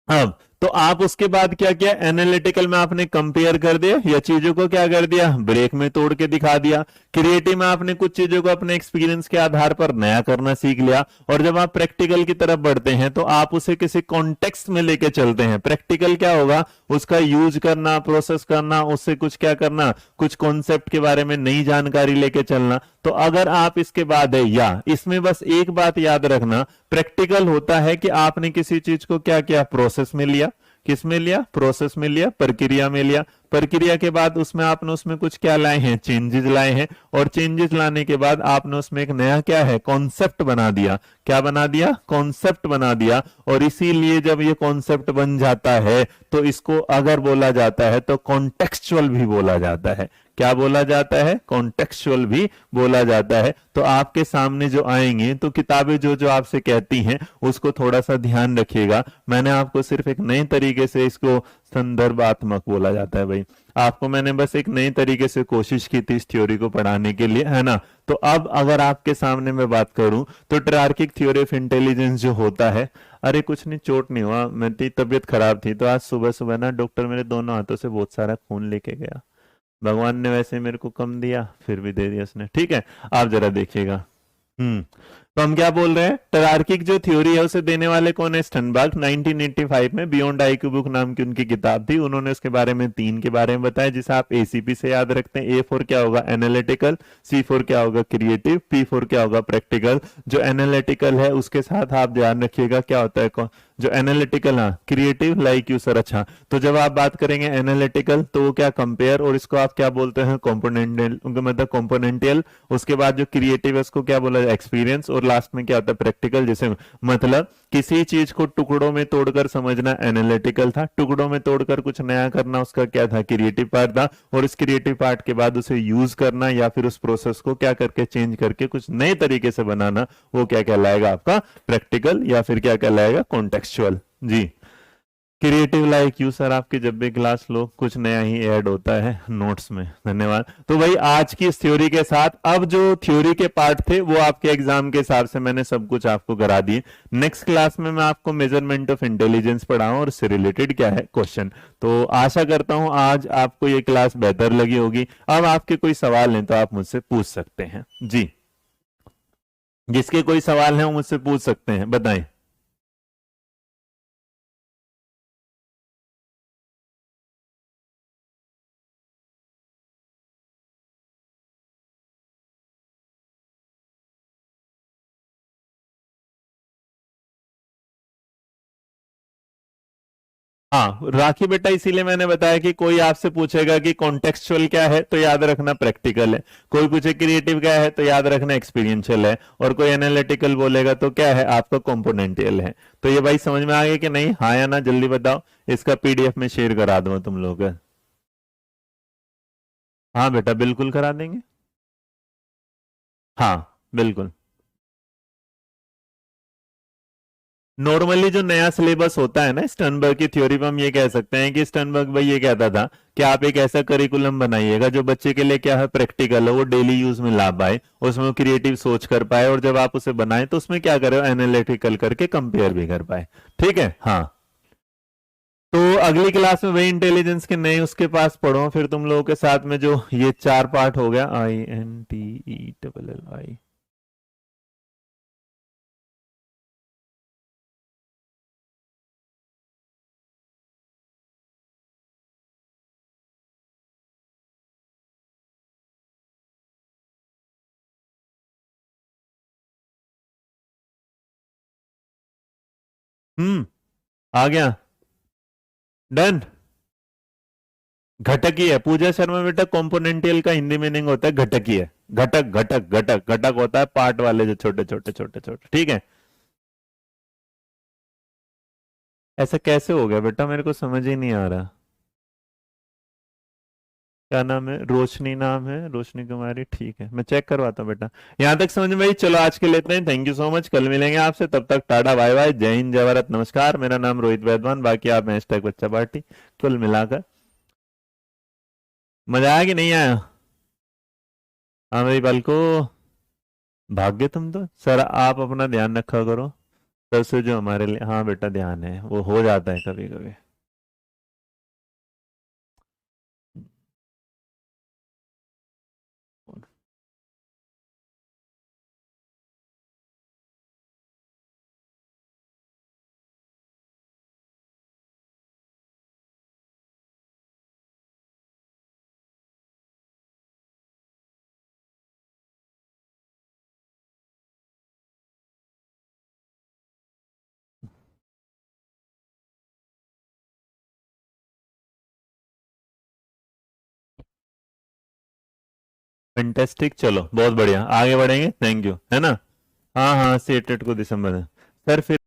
अब तो आप उसके बाद क्या किया? एनालिटिकल में आपने कंपेयर कर दिया या चीजों को क्या कर दिया? ब्रेक में तोड़ के दिखा दिया। क्रिएटिव में आपने कुछ चीजों को अपने एक्सपीरियंस के आधार पर नया करना सीख लिया। और जब आप प्रैक्टिकल की तरफ बढ़ते हैं तो आप उसे किसी कॉन्टेक्स्ट में लेके चलते हैं। प्रैक्टिकल क्या होगा? उसका यूज करना, प्रोसेस करना, उससे कुछ क्या करना, कुछ कॉन्सेप्ट के बारे में नई जानकारी लेके चलना। तो अगर आप इसके बाद है, या इसमें बस एक बात याद रखना, प्रैक्टिकल होता है कि आपने किसी चीज को क्या किया? प्रोसेस में लिया। किस में लिया? प्रोसेस में लिया, प्रक्रिया में लिया। प्रक्रिया के बाद उसमें आपने उसमें कुछ क्या लाए हैं? चेंजेस लाए हैं। और चेंजेस लाने के बाद आपने उसमें एक नया क्या है? कॉन्सेप्ट बना दिया। क्या बना दिया? कॉन्सेप्ट बना दिया। और इसीलिए जब ये कॉन्सेप्ट बन जाता है तो इसको अगर बोला जाता है तो कॉन्टेक्सचुअल भी बोला जाता है। क्या बोला जाता है? कॉन्टेक्सचुअल भी बोला जाता है। तो आपके सामने जो आएंगे तो किताबें जो जो आपसे कहती हैं उसको थोड़ा सा ध्यान रखिएगा। मैंने आपको सिर्फ एक नए तरीके से इसको संदर्भात्मक बोला जाता है भाई, आपको मैंने बस एक नई तरीके से कोशिश की थी इस थ्योरी को पढ़ाने के लिए, है ना। तो अब अगर आपके सामने मैं बात करूं तो ट्रार्किक थ्योरी ऑफ इंटेलिजेंस जो होता है, अरे कुछ नहीं, चोट नहीं हुआ, मेरी तबीयत खराब थी तो आज सुबह सुबह ना डॉक्टर मेरे दोनों हाथों से बहुत सारा खून लेके गया। भगवान ने वैसे मेरे को कम दिया फिर भी दे दिया उसने, ठीक है। आप जरा देखिएगा। तो हम क्या बोल रहे हैं? टरार्किक जो थ्योरी है उसे देने वाले कौन है? स्टनबर्ग। 1985 में बियॉन्ड आईक्यू बुक नाम की उनकी किताब थी, उन्होंने उसके बारे में 3 के बारे में बताया जिसे आप ACP से याद रखते हैं। A4 क्या होगा? एनालिटिकल। C4 क्या होगा? क्रिएटिव। P4 क्या होगा? प्रैक्टिकल। जो एनालिटिकल है उसके साथ आप ध्यान रखिएगा क्या होता है, जो एनालिटिकल, हाँ क्रिएटिव, लाइक यू सर। अच्छा, तो जब आप बात करेंगे एनालिटिकल तो वो क्या? कंपेयर, और इसको आप क्या बोलते हैं? कॉम्पोनेंटल, मतलब कॉम्पोनेंटियल। उसके बाद जो क्रिएटिव है उसको क्या बोला? एक्सपीरियंस। और लास्ट में क्या होता है? प्रैक्टिकल। जैसे मतलब किसी चीज को टुकड़ों में तोड़कर समझना एनालिटिकल था, टुकड़ों में तोड़कर कुछ नया करना उसका क्या था? क्रिएटिव पार्ट था। और इस क्रिएटिव पार्ट के बाद उसे यूज करना या फिर उस प्रोसेस को क्या करके चेंज करके कुछ नए तरीके से बनाना, वो क्या कहलाएगा? आपका प्रैक्टिकल, या फिर क्या कहलाएगा? कॉन्टेक्सचुअल। जी। क्रिएटिव लाइक यू सर, आपकी जब भी क्लास लो कुछ नया ही ऐड होता है नोट्स में। धन्यवाद। तो भाई आज की इस थ्योरी के साथ अब जो थ्योरी के पार्ट थे वो आपके एग्जाम के हिसाब से मैंने सब कुछ आपको करा दिए। नेक्स्ट क्लास में मैं आपको मेजरमेंट ऑफ इंटेलिजेंस पढ़ाऊं और इससे रिलेटेड क्या है क्वेश्चन। तो आशा करता हूं आज आपको ये क्लास बेहतर लगी होगी। अब आपके कोई सवाल हैं तो आप मुझसे पूछ सकते हैं जी। जिसके कोई सवाल है वो मुझसे पूछ सकते हैं, बताएं। हाँ राखी बेटा, इसीलिए मैंने बताया कि कोई आपसे पूछेगा कि कॉन्टेक्सचुअल क्या है तो याद रखना प्रैक्टिकल है, कोई पूछे क्रिएटिव क्या है तो याद रखना एक्सपीरियंशियल है, और कोई एनालिटिकल बोलेगा तो क्या है? आपका कॉम्पोनेंटियल है। तो ये भाई समझ में आ गया कि नहीं? हाँ या ना, जल्दी बताओ। इसका PDF में शेयर करा दूंगा तुम लोग का। हाँ बेटा बिल्कुल करा देंगे। हाँ बिल्कुल। नॉर्मली जो नया सिलेबस होता है ना स्टर्नबर्ग की थ्योरी पे, हम ये कह सकते हैं कि स्टर्नबर्ग भाई ये कहता था कि आप एक ऐसा करिकुलम बनाइएगा जो बच्चे के लिए क्या है, प्रैक्टिकल हो, वो डेली यूज में ला पाए, उसमें वो क्रिएटिव सोच कर पाए, और जब आप उसे बनाए तो उसमें क्या करे, एनालिटिकल करके कंपेयर भी कर पाए। ठीक है, हाँ। तो अगली क्लास में वही इंटेलिजेंस के नए उसके पास पढ़ो फिर तुम लोगों के साथ में, जो ये 4 पार्ट हो गया, INTELLI। आ गया, डन। घटकी है पूजा शर्मा बेटा, कॉम्पोनेंटियल का हिंदी मीनिंग होता है घटकी है। घटक घटक घटक घटक होता है पार्ट वाले जो छोटे छोटे छोटे छोटे, ठीक है। ऐसा कैसे हो गया बेटा, मेरे को समझ ही नहीं आ रहा। क्या नाम है, रोशनी नाम है, रोशनी कुमारी, ठीक है, मैं चेक करवाता हूँ बेटा। यहां तक समझ में भाई, चलो आज के लिए इतना ही, थैंक यू सो मच, कल मिलेंगे आपसे, तब तक टाटा बाय बाय, जय हिंद जय भारत नमस्कार। मेरा नाम रोहित वैद्वान, बाकी आप हैशटैग बच्चा पार्टी, कुल मिलाकर। मजा आया कि नहीं आया? हाँ भाई बालको, भाग्य तुम तो, सर आप अपना ध्यान रखा करो। सर से जो हमारे लिए, हाँ बेटा ध्यान है, वो हो जाता है कभी कभी। फैंटेस्टिक, चलो बहुत बढ़िया, आगे बढ़ेंगे, थैंक यू, है ना। हाँ हाँ, सीटेट को दिसंबर में। सर फिर